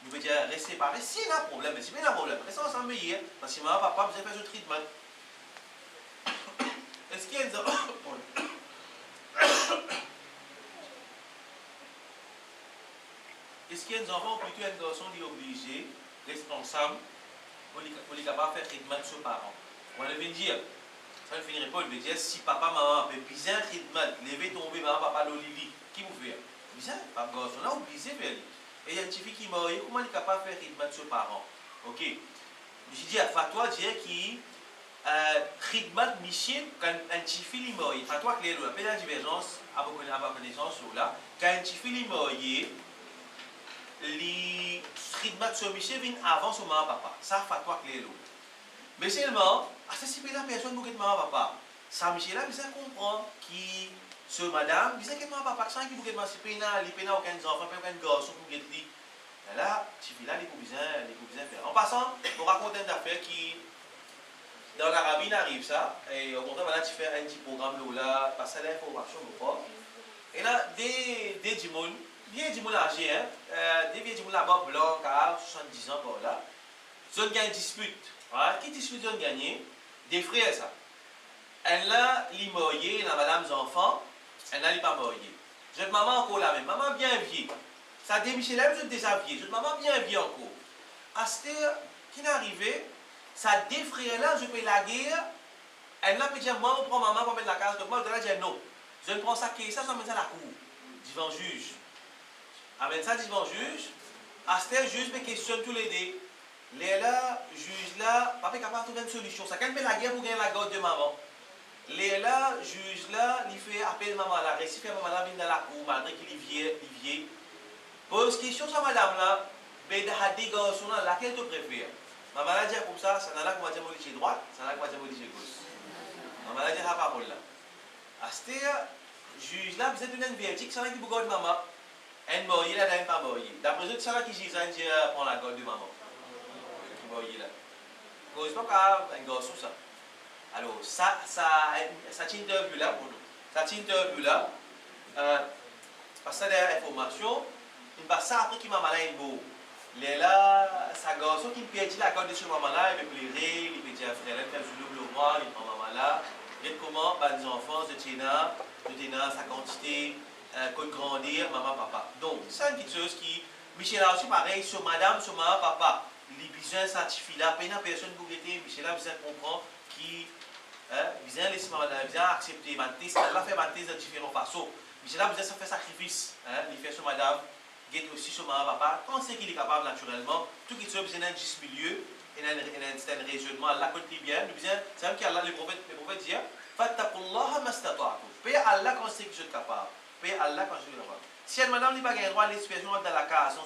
Il veut dire rester séparés s'il y a un problème, mais si il y a un problème, restez ensemble hier, parce que maman, papa, vous avez fait ce traitement. Est-ce qu'il y a des enfants? Est-ce qu'il y a des enfants ou plutôt un garçon qui est obligé de rester ensemble pour les capables de faire traitement de ses parents? On va dire, ça ne finirait pas, il veut dire si papa, maman, peut bien un traitement, lever, tomber, maman, papa, l'olivi, qui vous fait? Bien, par garçon là, obligé de faire. Et il y a une fille qui est mariée, comment elle est capable de faire rythme de ses parents? Ok. Je dis à Fatwa, dire qui rythme mission quand un petit fille est marié. Fatwa, clair, on appelle la divergence à vos connaissances là. Quand un petit fille est marié, les rythme de son mission viennent avant son maman papa. Ça, Fatwa, clair. Mais seulement, à ce type là, personne ne maman papa. Ça, Michel là, vous comprendre qui. Ce madame, vous savez que maman papa, sans qu'il vous ait pénal, il pénal aucun enfant, aucun garçon pour vous dit. Là, tu fais là, les cousins faire. En passant, on raconte une affaire qui, dans l'Arabie, n'arrive ça. Et au contraire, là, tu fais un petit programme là, passer l'information au corps. Et là, des djimoun, vieux djimoun âgés, des vieux djimoun là-bas, blancs, 70 ans par là, zone gagne dispute. Qui dispute zone gagner? Des frères, ça. Elle a les mariés, la madame enfants. Elle n'a pas marié. Cette maman encore la même. Maman bien vieille. Ça démiché là, je déjà vieille. Cette maman bien vieille encore. Aster, qui est arrivé, ça défrère là, je paye la guerre. Elle n'a pas dit, moi, on prend maman pour mettre la case. Donc moi, je vais dire non. Je ne prends ça que ça, je mets ça à la cour. Devant juge. Amène ça devant juge. Aster, juge me questionne tous les deux. Les là, juge là, papa est capable de trouver une solution. Ça quand fait la guerre pour gagner la garde de maman. Les là, juge là, il fait appel maman là, récit fait maman là, vient dans la cour, malgré qu'il est vieux. Pose question sur madame là, mais de des garçons là, laquelle tu préfères? Maman là dit comme ça, ça n'a là qu'on va dire modifier droite, ça n'a là qu'on va dire modifier gauche. Maman là dit la parole là. À ce juge là, vous êtes une verdict, ça n'a qui vous garde maman. Un marié là, d'un pas marié. D'après eux, c'est là qui disent prend la garde de maman. Qui marié là. Cause pas qu'un garçon ça. Alors, cette interview-là, pour nous, cette interview-là, parce que l'information, il passe ça après qu'il m'a malin beau. Là, sa garçon qui perdit la corde de ce maman-là, il veut pleurer, il veut dire frère, il fait du double moi, il prend maman-là. Regarde comment les enfants de Tina, sa quantité, qu'on grandir, maman, papa. Donc, c'est une petite chose qui, Michel a aussi pareil, sur madame, sur maman, papa. Il a besoin de certifier là, peine à personne pour guetter, Michel a besoin de comprendre qui. Besoin laisser besoin accepter Mathis, elle a fait Mathis de différentes façons. Michel a besoin de faire sacrifice, il fait sur madame, il aussi sur maman, papa. Quand c'est qu'il est capable naturellement, tout qui soit besoin d'un juste milieu et d'un certain raisonnement, là côté bien, c'est même qu'Allah, le prophète dit, Fattakullah mastata'tu. Paye Allah quand c'est que je suis capable. Paye Allah quand je suis capable. Si une madame n'a pas le droit à l'expression dans la case,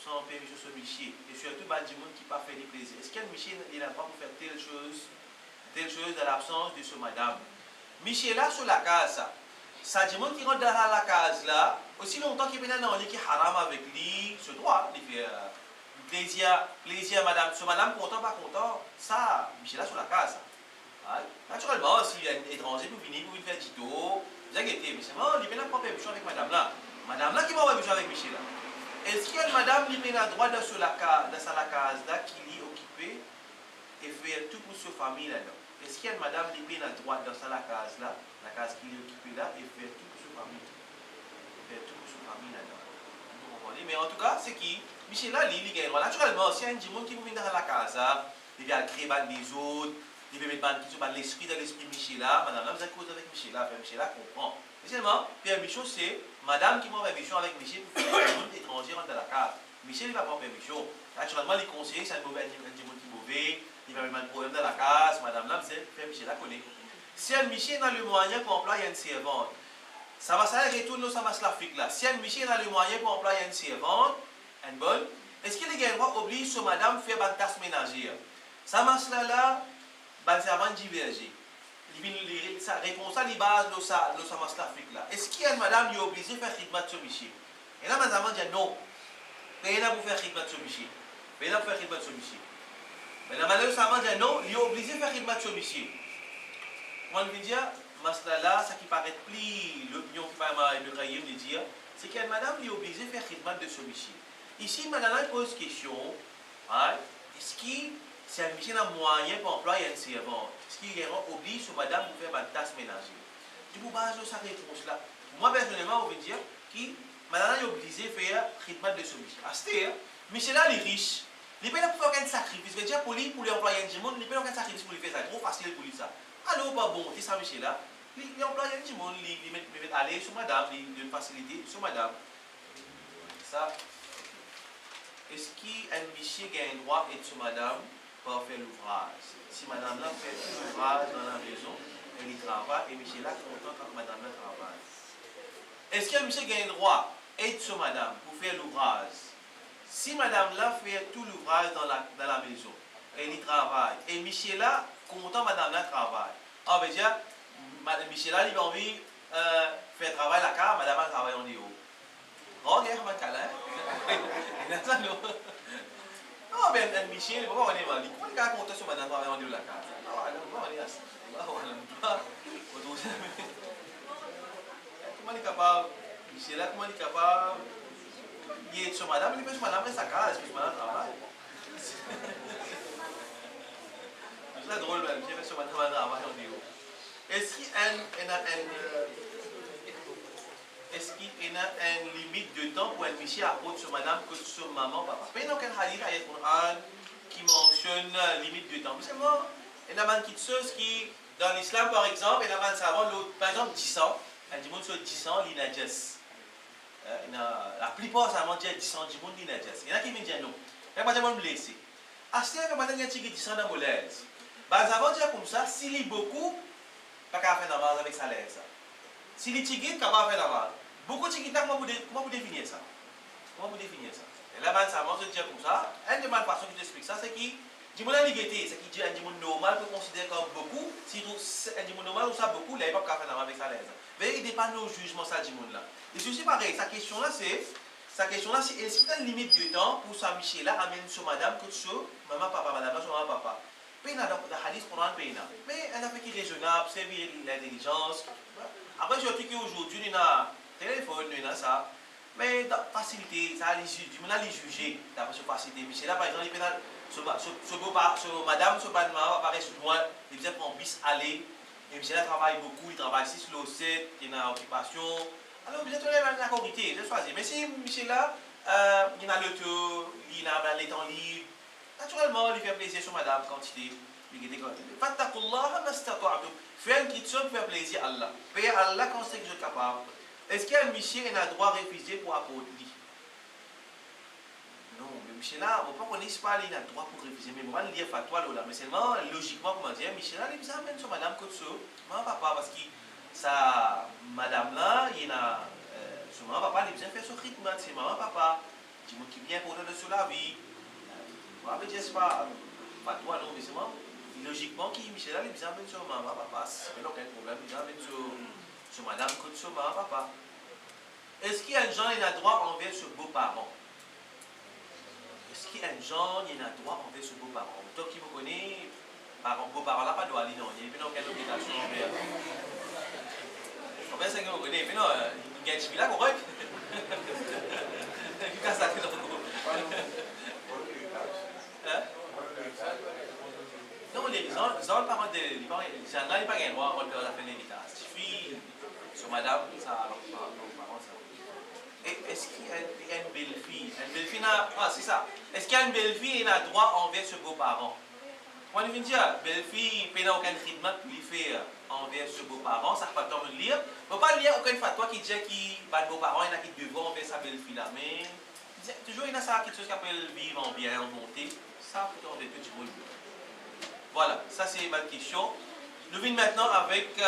sans permission sur Michel, et surtout bah, du monde qui n'a pas fait des plaisirs. Est-ce qu'un Michel il n'a pas pour faire telle chose dans l'absence de ce madame? Michel là sur la case, ça du monde qui rentre dans la case là, aussi longtemps qu'il est dans qui haram avec lui, ce droit, il fait plaisir madame, ce madame content, pas content, ça, Michel là sur la case. Naturellement, si un étranger peut venir pour faire Tito, vous inquiétez, mais c'est bon, il n'a pas fait avec madame là. Madame là qui va avoir besoin avec Michel là. Est-ce qu'il y a une madame qui a le droit dans la case là qui est occupée et faire tout pour sa famille là-dedans? Est-ce qu'il y a une madame qui a le droit dans la case là, la case qui est occupée là, et faire tout pour sa famille? Faire tout pour sa famille là-dedans. Vous comprenez? Mais en tout cas, c'est qui? Michel là, il a le droit. Naturellement, s'il y a un monde qui veut venir dans la case là, il vient créer des autres, il veut mettre l'esprit dans l'esprit Michel là, madame là, vous avez cause avec Michel là, Michel là comprend. Deuxièmement, permission, c'est madame qui m'a permission avec Michel pour faire un monde étranger dans la case. Michel, il va prendre permission. Naturellement, les conseillers, c'est un monde qui est mauvais, il va mettre un problème dans la case, madame là, vous allez faire Michel là connaît. Si un Michel dans le moyen pour employer une servante, ça va ça retourne ça va se l'Afrique là. Si un Michel dans le moyen pour employer une servante, une bonne, est-ce qu'il est droit oblige sur madame faire une tasse ménagère? Ça marche là, ben c'est avant de diverger. La réponse à la base de ça marche l'Afrique là. Est-ce qu'il y a une madame qui est obligée de faire khidmat sur Michel? Et là, madame dit non. Mais là, pour faire khidmat sur Michel. Mais là, pour faire khidmat sur Michel. Mais la madame dit non, il est obligé de faire khidmat sur Michel. Moi, je veux dire, là, ça qui paraît plus, l'opinion qui paraît le cahier de dire, c'est qu'il y a une madame qui est obligée de faire khidmat de sur Michel. Ici, madame pose question, hein, est-ce que si un Michel a moyen pour employer une servante, est-ce qu'il oblige sur madame pour faire une tasse ménagère? Du coup, base de sa réponse-là, moi personnellement, on veut dire que madame est obligée de faire khidmat de sur Michel. C'est-à-dire, Michel là, il est riche. Il peut pas faire un sacrifice. Je veux dire, pour lui employer un monde, il peut pas faire un sacrifice pour lui faire ça. C'est trop facile pour lui ça. Alors, pas bon, c'est ça, Michel là. Il emploie un monde, il met aller sur madame, il donne facilité sur madame. Ça. Est-ce qu'un Michel a un droit d'être sur madame pour faire l'ouvrage? Si madame là fait l'ouvrage dans la maison, elle y travaille et Michel là content quand madame là travaille. Est-ce qu'un Michel a un droit d'être sur madame pour faire l'ouvrage? Si madame là fait tout l'ouvrage dans la maison, elle y travaille et Michel là content madame là travaille. On veut dire, Michel là il a envie de faire travail la carte, madame là travaille en haut. Regarde, ma câlin. Non, mais Michel, il ne va pas venir. Comment il va compter sur madame travailler en haut la carte? Non, on va venir. Comment il est capable? Michel là, comment il est capable? Il est sur madame, il peut sur madame sa case, puis madame travaille. C'est drôle, Michel sur madame travaille en haut. Est-ce qu'il y a une limite de temps pour un Michel apporter sur madame que sur maman, papa? Il n'y a aucun hadith à Coran qui mentionne limite de temps. Mais c'est moi, il y a une chose qui, dans l'islam par exemple, il y a un savant, par exemple 10 ans, un monde sur 10 ans, il y a la plupart ça m'a dit 10 ans, il y en a qui me disent non. Il y a me blessé. À ce moment-là, il y a 10 ans dans mon l'aise. Avant de dire comme ça, s'il lit beaucoup, pas qu'à faire d'avance avec sa l'aise. Si les tigres, capable de faire la beaucoup de tigres, comment vous définir ça? Comment vous définir ça? Et là, ça va se dire comme ça. Une des façons qui t'explique ça, c'est que du monde ligité, c'est qu'il dit un monde normal peut considérer comme beaucoup. Si un monde normal ou ça beaucoup, il n'y a pas qu'à faire avec sa l'aise. veuillez aider pas nos jugements, ça dit monde là. Et c'est aussi pareil, sa question là, c'est est-ce qu'il y a une limite de temps pour ça, Michel là, amène sur madame, que sur maman, papa, madame, là, sur maman, papa. Puis, dans le hadith, Coran, mais elle a fait qui est raisonnable, c'est l'intelligence. Après, je dis qu'aujourd'hui, il y a téléphone, il y a ça. Mais dans facilité, ça a les juger, d'après cette facilité. Michel là, par exemple, il peut madame, ce maman, apparaît sur moi, il vient pour un bis aller. Et Michel là travaille beaucoup, il travaille 6 sur 7, il a une occupation. Alors, vous êtes la communauté, je choisis. Mais si Michel là, il a le tour, il a les temps libres, naturellement, il fait plaisir sur madame quantité. Fattakullah mastata'tum. Fais une question pour faire plaisir à Allah. Paye à Allah quand c'est que je suis capable. Est-ce qu'un Michel a droit à refuser pour apporter? Non, mais Michel là, on ne peut pas connaître pas, il a droit pour refuser. Mais moi, je vais dire fatwa là. Mais seulement, logiquement, comment dire, Michel là, il vous amène sur madame Kotso, maman, papa, parce que ça, madame là, il a, sur maman, papa, il vient faire son rythme, c'est maman, papa, dis-moi qui vient pour donner sur la vie. Moi, je ne dis pas, fatwa, non, mais c'est moi. Logiquement, qui Michel là, il vous amène sur maman, papa, c'est pas aucun problème, il vous amène sur madame Kotso, maman, papa. Est-ce qu'il y a un genre qui a droit envers ses beaux-parents? Est-ce qu'il y a un genre qui a droit envers ses beaux-parents? Toi qui me connais, beaux-parents là, pas de droit, non, il n'y a aucune obligation envers. Combien c'est que vous connaissez? Mais non, il y a un chimie là, correct? Qu'est-ce que ça fait dans le non, les gens parents de les parents, les gens là, ils n'ont pas droit à faire l'héritage. Il suffit, sur madame, ça, nos parents, ça. Est-ce qu'il y a une belle-fille? Une belle-fille, ah, c'est ça. Est-ce qu'il y a une belle-fille qui a droit envers ses beaux-parents? Quand on vient dire, belle-fille, il n'y a aucun traitement pour lui faire envers ses beaux-parents, ça ne va pas le temps de lire. Il ne faut pas lire aucun fatwa qui dit que les beaux-parents, il y en a qui devront envers sa belle-fille là. Mais toujours, il y a ça, quelque chose qui appelle vivre en bien, en bonté. Ça, plutôt en vertu du monde. Voilà, ça c'est ma question. Nous venons maintenant avec dans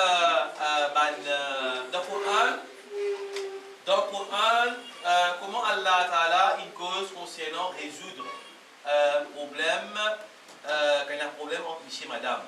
le Coran, comment Allah Ta'ala une cause concernant résoudre problème, quand il y a un problème entre monsieur et madame.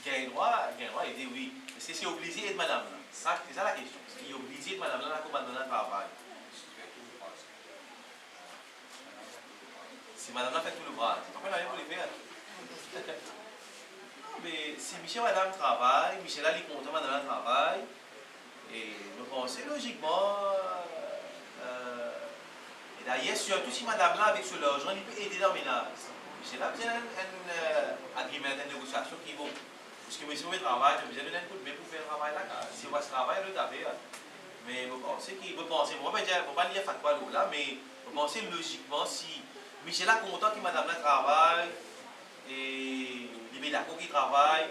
Gain-droit, il dit oui. C'est obligé d'être madame là. C'est ça la question. Il est obligé d'être madame là pour abandonner le travail. Si madame là fait tout le bras, c'est pas rien pour les faire. Non, mais si Michel madame travaille, Michel là il est content madame là travaille, et nous pensons logiquement, et d'ailleurs surtout si madame là avec ce l'argent, il peut aider dans le ménage. Michel là besoin d'un agreement, une négociation qui vaut. Parce que si vous travaillez, vous avez besoin d'un coup de main pour faire le travail là. Si vous travaillez, vous avez. Mais vous pensez qu'il vous pensez, moi, je ne vais pas dire fatwa là, mais vous pensez logiquement si Michel est content que madame là travaille et il est d'accord qu'il travaille.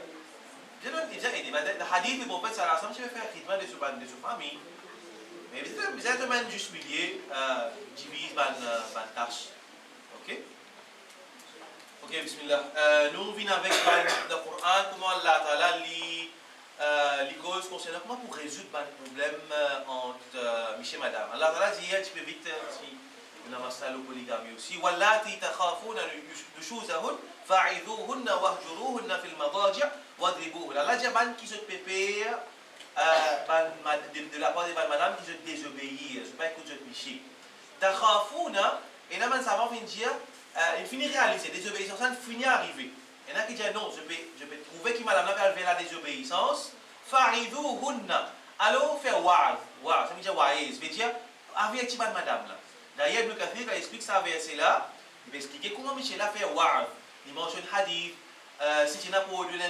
Je ne vais pas dire, le hadith, le prophète, ça rassemble, je vais faire un de sa famille. Mais vous êtes même juste millier, divise ma tâche. Ok? Ok, bismillah. Nous venons avec le Coran, comment Allah Ta'ala les causes concernant comment pour résoudre le problème entre Michel et madame. Allah Ta'ala dit un petit peu vite, si on a massal au polygamie aussi. Wallati takhafuna nushuzahun fa'idhuhunna wahjuruhunna fil madaji' wadribuhun. Allah dit ban qui se pépère de la part de madame qui se désobéir, je ne pas écouter Michel. Takhafuna, et là, ça va dire. Il finit réaliser, désobéissance, ça finit arriver. Il y en a qui disent non, je peux trouver que madame n'a fait la désobéissance. Faridouhunna. Alors, faire wa'az. Ça veut dire wa'az. Ça veut dire, avec madame là. D'ailleurs, Ibn Kathir, quand il explique ça verset là, Il va expliquer comment Michel a fait wa'af. Il mentionne hadith. Si tu n'as pas donné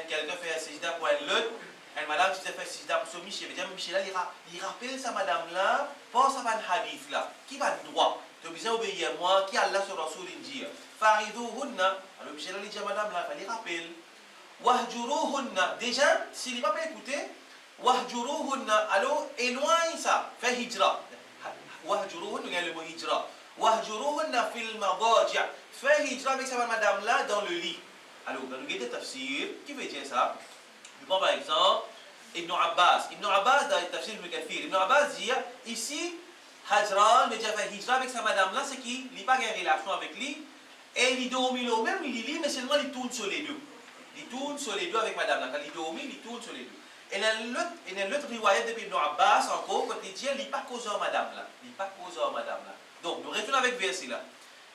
quelqu'un faire sijda pour un l'autre, une madame qui fait sijda pour son Michel, Michel là, il rappelle sa madame là, pense à un hadith là, qui va de droit. Tu as besoin d'obéir à moi, qui Allah sur Rasoul dit. Faridouhunna, alors Michel là, il dit à madame là, il rappelle. Wahjuruhunna, déjà, s'il n'est pas écouté, wahjuruhunna, alors éloigne ça, fais hijra. Wahjuruhunna, il y a le mot hijra. Wahjuruhunna fil madaji', fais hijra avec sa madame là dans le lit. Alors, dans le guide de tafsir, qui veut dire ça? Je prends par exemple Ibn Abbas. Ibn Abbas, dans le tafsir Ibn Kathir, Ibn Abbas dit ici, Hajran, mais déjà fait hijra avec sa madame là, c'est qu'il n'a pas une relation avec lui, et il dormit là, même il lit, mais seulement il tourne sur les deux. Il tourne sur les deux avec madame là. Quand il dormit, il tourne sur les deux. Et dans l'autre riwayat de Ibn Abbas, encore, quand il dit, il n'est pas causé madame là. Il n'est pas causé madame là. Donc, nous retournons avec verset là.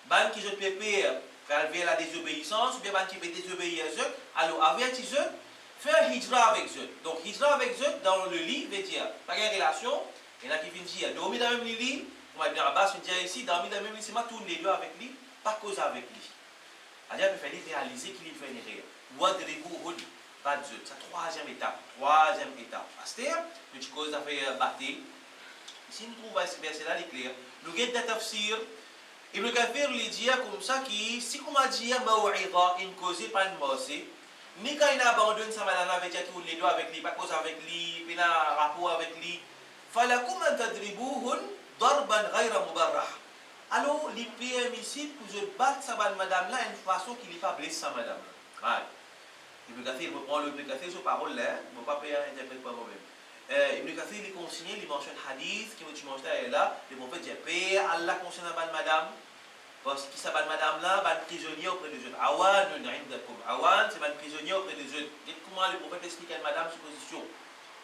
Ban qui je pépé, faire la désobéissance, ou bien ban qui veut désobéir à eux, alors avertis eux, faire hijra avec eux. Donc, hijra avec eux dans le lit veut dire, pas de relation, il y en a qui viennent dire, dormir dans le même lit, comme Ibn Abbas vient dire ici, dormir dans le même lit, c'est pas tourner les deux avec lui, pas cause avec lui. C'est-à-dire qu'il fallait réaliser qu'il fait une erreur. Wadribuhun, pas de c'est la troisième étape. C'est-à-dire, tu causes à faire battre. Si nous trouvons ce verset-là, il est clair. Le guide de tafsir, Ibn Kathir lui dit comme ça, qui, si on a dit maw'idha, une cause pas une mossée, ni quand il abandonne sa madame avec les deux avec lui, pas cause avec lui, puis il a un rapport avec lui, falakum an tadribuhun darban ghayra mubarrah. Alors, il est permissible que je batte sa madame là d'une façon qu'il n'est pas blessé sa madame. Right. Ibn Kathir, je prends le Ibn Kathir sur parole là, je ne vais pas payer un interprète par moi-même. Ibn Kathir, il consigne, il mentionne hadith, qui me mentionne là, le prophète dit, paye Allah concerne la madame, parce que sa madame là, va être prisonnier auprès des jeunes. Awan, Awan, c'est un prisonnier auprès des jeunes. Dites comment le prophète explique à madame sa position.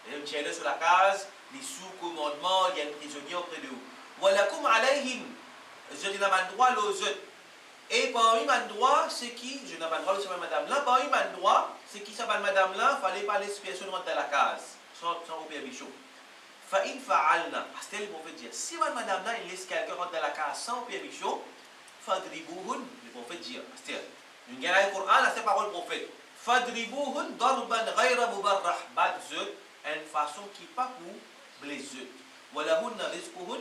Il tient sur la case, les sous-commandements, il y a un prisonnier auprès de vous. Walakum alayhim. Je n'ai pas le droit aux autres. Et parmi les droits, c'est qui, je n'ai pas le droit de madame là, parmi les droits, c'est qui ça madame là, il ne fallait pas laisser personne rentrer dans la case, sans permission. Fa'in fa'alna, c'est le prophète dit, si madame là, il laisse quelqu'un rentrer dans la case sans permission, fadribuhun, le prophète dit, c'est-à-dire, nous avons le Coran, c'est la parole du prophète. Fadribuhun darban ghayra mubarrah, bat zut, une façon qui n'est pas pour blesser. Walahunna rizquhun,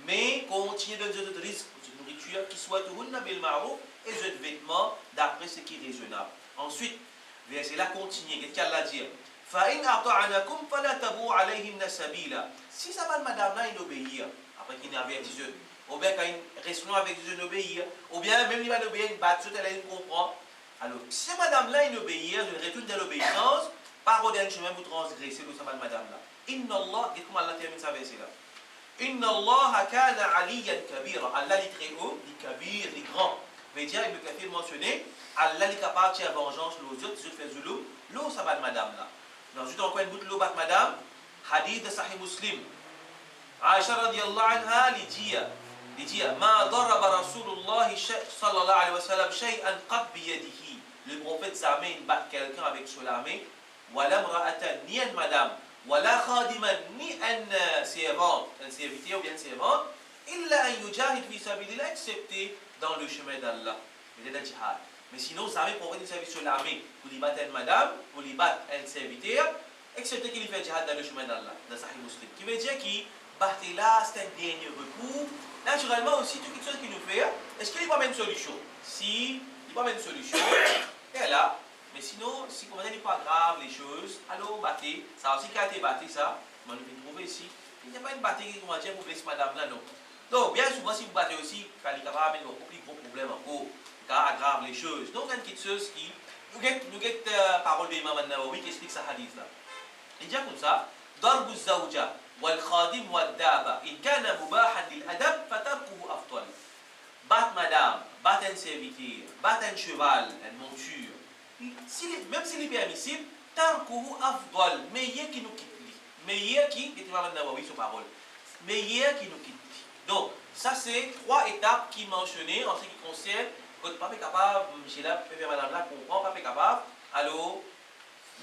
mais continuez de donner de risque de nourriture qui soit bil ma'ruf et de vêtements d'après ce qui est raisonnable. Ensuite, verset là continue, qu'est-ce qu'elle a dit? Fa'in ata'anakum fala tabu alayhinna sabila. Si ça va madame là, il obéit, après qu'il n'a averti eux, ou bien quand il reste avec eux, il obéit, ou bien même il va obéir, il bat, elle comprend. Alors, si madame là, il obéit, je retourne dans l'obéissance, par au chemin vous transgressez le sabbat madame là. Inna Allah, dites comment Allah termine sa verset là. Inna Allah kana aliyan kabira. Allah est très haut, est kabir, est grand. Mais dire, il me fait mentionner, Allah est capable de vengeance, les autres, je fais zulum, l'eau sabbat madame là. Ensuite, encore une bout de l'eau bat madame, hadith de Sahih Muslim. Aisha radiallahu anha, il dit, ma daraba Rasulullah sallallahu alayhi wa sallam shay'an qad biyadihi. Le prophète jamais il bat quelqu'un avec son main, wala mra'atan, ni une madame, wala khadiman, ni un servant, un serviteur ou bien une servante, illa an yujahid fi sabilillah, excepté dans le chemin d'Allah. Il est le jihad. Mais sinon, jamais le prophète il servi sur la main pour lui battre une madame, pour lui battre un serviteur, excepté qu'il fait jihad dans le chemin d'Allah, dans Sahih Muslim. Qui veut dire qu'il battre là, c'est un dernier recours. Naturellement aussi, tout quelque chose qu'il nous fait, est-ce qu'il n'y a pas une solution? Si il n'y a pas une solution, et là, mais sinon, si comment n'est pas grave les choses, alors battez, ça aussi quand tu battez ça, on peut trouver ici, il n'y a pas une bataille qui va dire pour blesser madame là, non. Donc, bien souvent, si vous battez aussi, il y a capable de beaucoup plus gros problèmes encore, car aggrave les choses. Donc, il y a une petite chose qui, nous avons parole de l'imam An-Nawawi qui explique ce hadith là. Il dit comme ça, ضرب الزوجة والخادم والدابة إن كان مباحا للأدب فتركه أفضل. Battre madame, battre un serviteur, battre un cheval, une monture, même s'il est permissible, tarkuhu afdal, meilleur qui nous quitte. Meilleur qui, et l'imam An-Nawawi sur parole, meilleur qui nous quitte. Donc, ça c'est trois étapes qui mentionnées en ce qui concerne, quand papa est capable, Michel là, fait madame là, comprend, papa est capable, alors,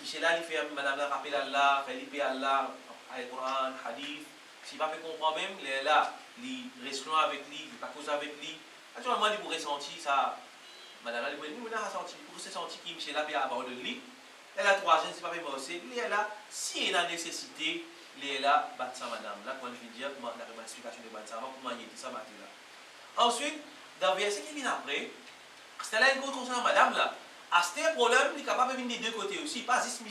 Michel là, il fait madame là, rappelle Allah, fait l'IP Allah, Al-Quran, Hadith, si papa comprend même, il est là, il reste loin avec lui, il ne pas cause avec lui, Naturellement, il pourrait sentir ça. Madame, elle pourrait sentir, pour se sentir qui Michel a bien avant le lit. Elle a 3 jeunes, c'est pas fait morcer. Elle est là, si elle a nécessité, elle est là, battre ça, madame. Là, quand je vais dire, comment la explication de battre ça, comment il dit ça, battre là. Ensuite, dans le verset qui vient après, c'est là une chose concernant madame là. Ah, c'était un problème, il est capable de venir des deux côtés aussi, pas juste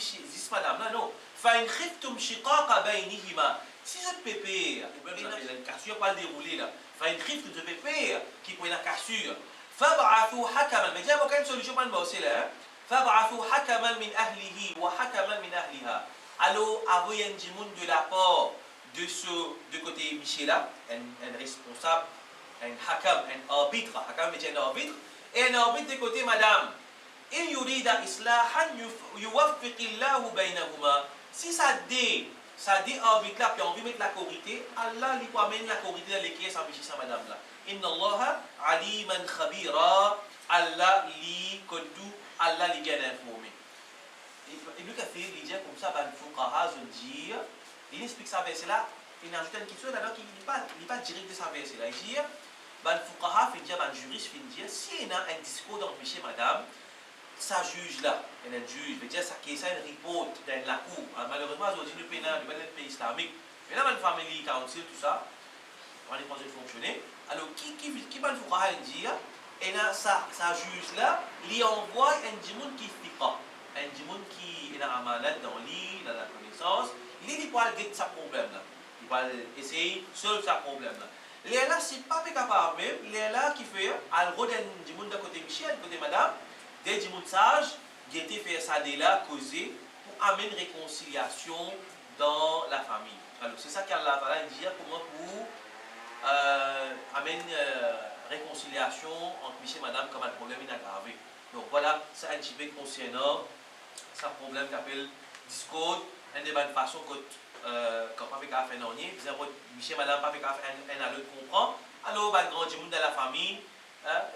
madame là, non. Fa in khiftum shiqaqa baynihima. Si je peux payer, une cassure pas déroulée là. Fa in khiftum je peux payer qui peut une cassure. Fab'athu hakaman. Mais il y a quand même une solution pour le aussi là. Fab'athu hakaman min ahlihi wa hakaman min ahliha. Alors, envoyez un djimoun de la part de ce de côté Michela, un responsable, un hakam, un arbitre, hakam est un arbitre, et un arbitre de côté madame. In yurida islahan yuwaffiqillahu baynahuma. Si ça dit arbitre là, puis on veut mettre la corrité, Allah lui amène la corrité dans les caisses en bichissa madame là. Inna Allah aliman khabira. Allah li kondu, Allah li bien informé. Ibn Kathir il dit comme ça, ben fuqaha dire, il explique ça verset là, il ajoute une question là qui n'est pas direct de ça verset là. Il dit, ben fuqaha fait dire, ben juriste fait dire, si il y a un discours d'empêcher madame, ça juge là, il y a un juge, veut dire ça qui est ça une report dans la cour. Malheureusement aujourd'hui le pays islamique, mais là une family council tout ça, on est censé fonctionner. Alors qui ben fuqaha dire, et là ça juge là, il envoie un djimoun qui fiqa. Un djimoun qui est en malade dans l'île, dans la connaissance, il va régler sa problème là. Il va essayer de résoudre sa problème là. Il est là, c'est pas capable même, il est là qui fait, al rodin djimoun de côté Michel, de côté madame, des djimoun sages, qui étaient fait ça de là, causer, pour amener réconciliation dans la famille. Alors c'est ça qu'Allah va dire, comment pour amener réconciliation entre Michel et madame comme un problème inaggravé. Donc voilà, c'est un petit peu concernant ce problème qu'on appelle discorde, une des bonnes façons que quand on fait faire non, Michel et madame pas fait un à l'autre comprend, alors le grand monde de la famille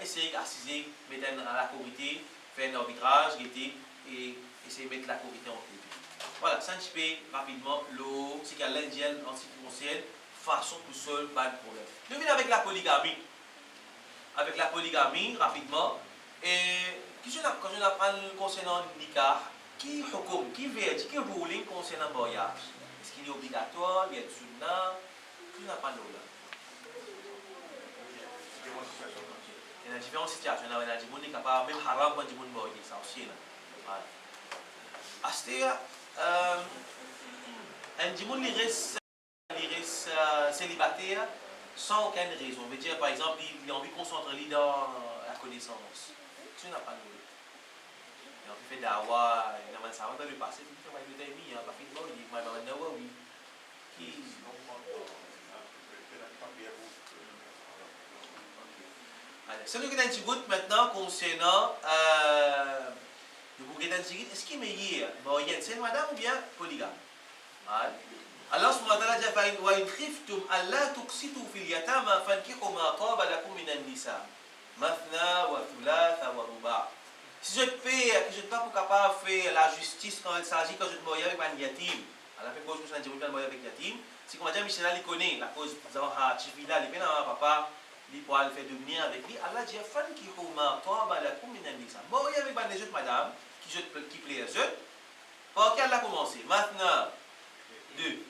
essayer d'assister, mettre à la corrité, faire un arbitrage, et essayer de mettre la corrité en place. Voilà, c'est un petit peu rapidement ce qu'il y a l'indienne en ce qui concerne façon pour seul pas de problème. Je viens avec la polygamie. Avec la polygamie, rapidement. Et quand je apprends concernant le nikah, qui hukum, qui verdict, qui ruling concernant le mariage? Est-ce qu'il est obligatoire, il y a du sunnah? Je n'apprends là. Il y a différentes situations. Il y a des gens qui sont capables, même haram, quand des gens mariés, ça aussi. C'est-à-dire, un gens qui reste célibataire sans aucune raison. On veut dire, par exemple, il a envie de concentrer dans la connaissance. Tu n'as pas de il a fait d'awa, il a fait ça dans le passé, il a fait des amis, pas fait de mort, il a fait de oui. C'est le que tu goûtes maintenant concernant le bouquet d'antigite. Est-ce qu'il est meilleur, moyenne, c'est madame ou bien polygame? Allah subhanahu wa ta'ala dit wa in khiftum alla tuqsitu fil yatama fankihu ma taba lakum min an-nisa mathna wa thulatha wa ruba'. Si je paie, que je ne suis pas capable de faire la justice quand il s'agit quand je me marie avec un yatim, à la fin quand je me marie avec yatim, si comme dire Michel il connaît la cause nous avons à Chifila, il vient à papa, il pourra le faire devenir avec lui. Allah dit fankihu ma taba lakum min an-nisa. Marier avec des autres madame qui plaît aux autres. Par quelle a commencé? Mathna 2.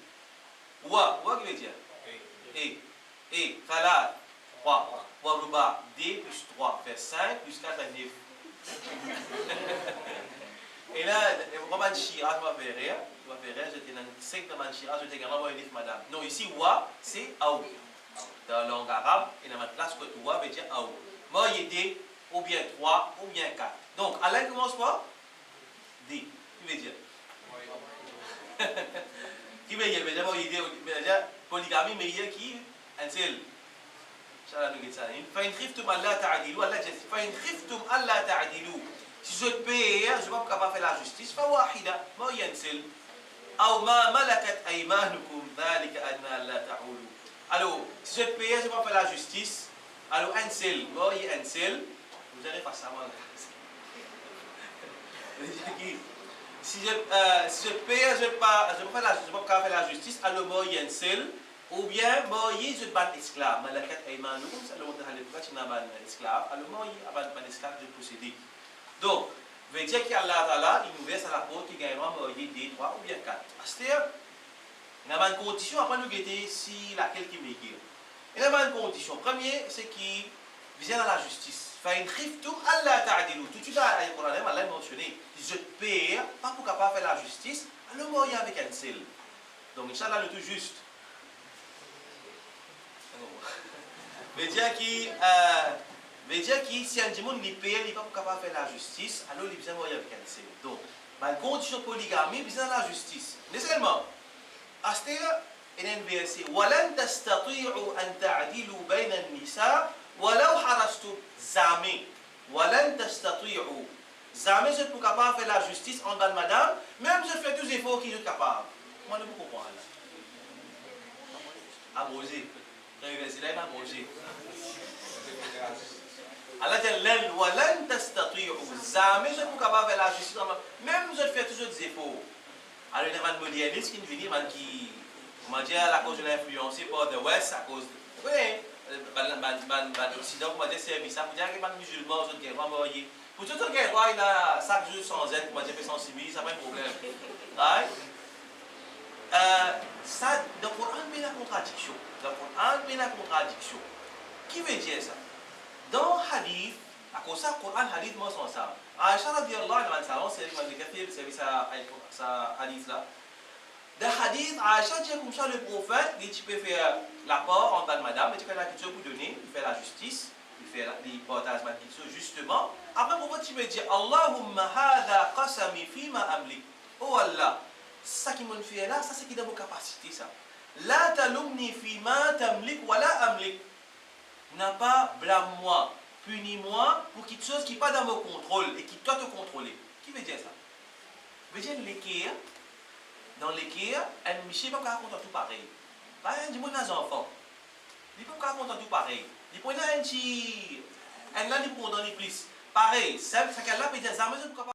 Wa qui veut dire et Thalat 3. Wa ruba D plus 3 fait 5 plus 4 fait 9. Et là, on va dire Shira, je vais faire rire. J'étais dans 5 de Shira, je vais vraiment une madame. Non, ici, Wa, c'est Aou. Dans la langue arabe, et dans ma place, que Wa veut dire Aou. Moi, il y a D, ou bien 3, ou bien 4. Donc, Allah commence par D. Qui veut dire qui veut dire, polygamie, mais il y a qui un seul. فإن خفتم ألا تعدلوا الله جل فإن خفتم ألا تعدلوا si je paye je ne suis pas capable de faire la justice فواحدة ما ينسل أو ما ملكت أيمانكم ذلك أدنى ألا تعولوا. Alors si je paye je ne suis pas faire la justice alors un seul ما هي un seul vous allez faire ça moi si je paye je ne suis pas capable de faire la justice alors ما هي un seul Ou bien, Moïse est un esclave. Malakat Aymanou, ça le montre à l'époque, il y a un esclave. Alors, Moïse a un esclave de posséder. Donc, veut dire qu'Allah Ta'ala, il nous verse à la porte qui gagne Moïse 2, 3 ou bien 4. C'est-à-dire, il y a une condition après nous guetter si laquelle qui m'écrit. Il y a une condition. Premier, c'est qu'il vient dans la justice. فإن خفتم ألا تعدلوا. Tout de suite, dans le Coran, Allah a mentionné, je perds, pas pour capable faire la justice, alors Moïse avec un seul. Donc, Inch'Allah, le tout juste. Veut dire que si un démon n'est pas capable de faire la justice, alors il besoin de avec un seul. Donc, la condition de polygamie, il besoin de la justice. Mais seulement, Astir, il y a un verset وَلَنْ تَسْتَطِيعُوا أَنْ تَعْدِلُوا بَيْنَ النِّسَاءِ وَلَوْ حَرَصْتُمْ jamais. وَلَنْ تَسْتَطِيعُوا jamais vous êtes capable de faire la justice en dans madame, même si vous faites tous les efforts qui sont capables. Moi, je ne comprends pas. Abrogé. Dans le verset là, il a abrogé. Allah dit وَلَنْ تَسْتَطِيعُوا jamais vous êtes capable de faire la justice, même si vous faites toujours des efforts. Alors, il y a un moderniste qui vient qui, comment dire, à cause de l'influencé par the West, à cause de. Oui, l'Occident, comment dire, service, ça, pour dire qu'il y a des musulmans, qui sont mariés. Pour tout ce qui est droit, il a chaque jour sans aide, comment dire, sans sensibiliser, ça n'a pas de problème. Right? Ça, dans le Coran, il y a la contradiction. Dans le Coran, il y a la contradiction. Qui veut dire ça? Dans le hadith, à cause de ça, le Coran, hadith, moi, sont ça. Aïcha radiallahu anha, c'est ça hadith là. Dans le hadith, Aïcha dit comme ça, le prophète, il peut faire l'apport en tant que madame, il fait la culture pour donner, il fait la justice, il partage la culture justement. Après, le prophète, il peut dire Allahumma hadha qasami fima amlik. Oh Allah, ça qui m'a fait là, ça c'est qui dans vos capacités, ça. La talumni fima tamlik wa la amlik. N'a pas blâme-moi. Punis-moi pour quelque chose qui n'est pas dans mon contrôle et qui doit te contrôler. Qui veut dire ça? Veut dire l'équerre. Dans l'équerre, un monsieur ne peut pas raconter tout pareil. Par exemple, dis-moi des enfants. Il ne peut pas raconter tout pareil. Il peut un petit. Un là, il peut donner plus. Pareil, ça qu'elle là peut dire, ça, mais je ne peux pas.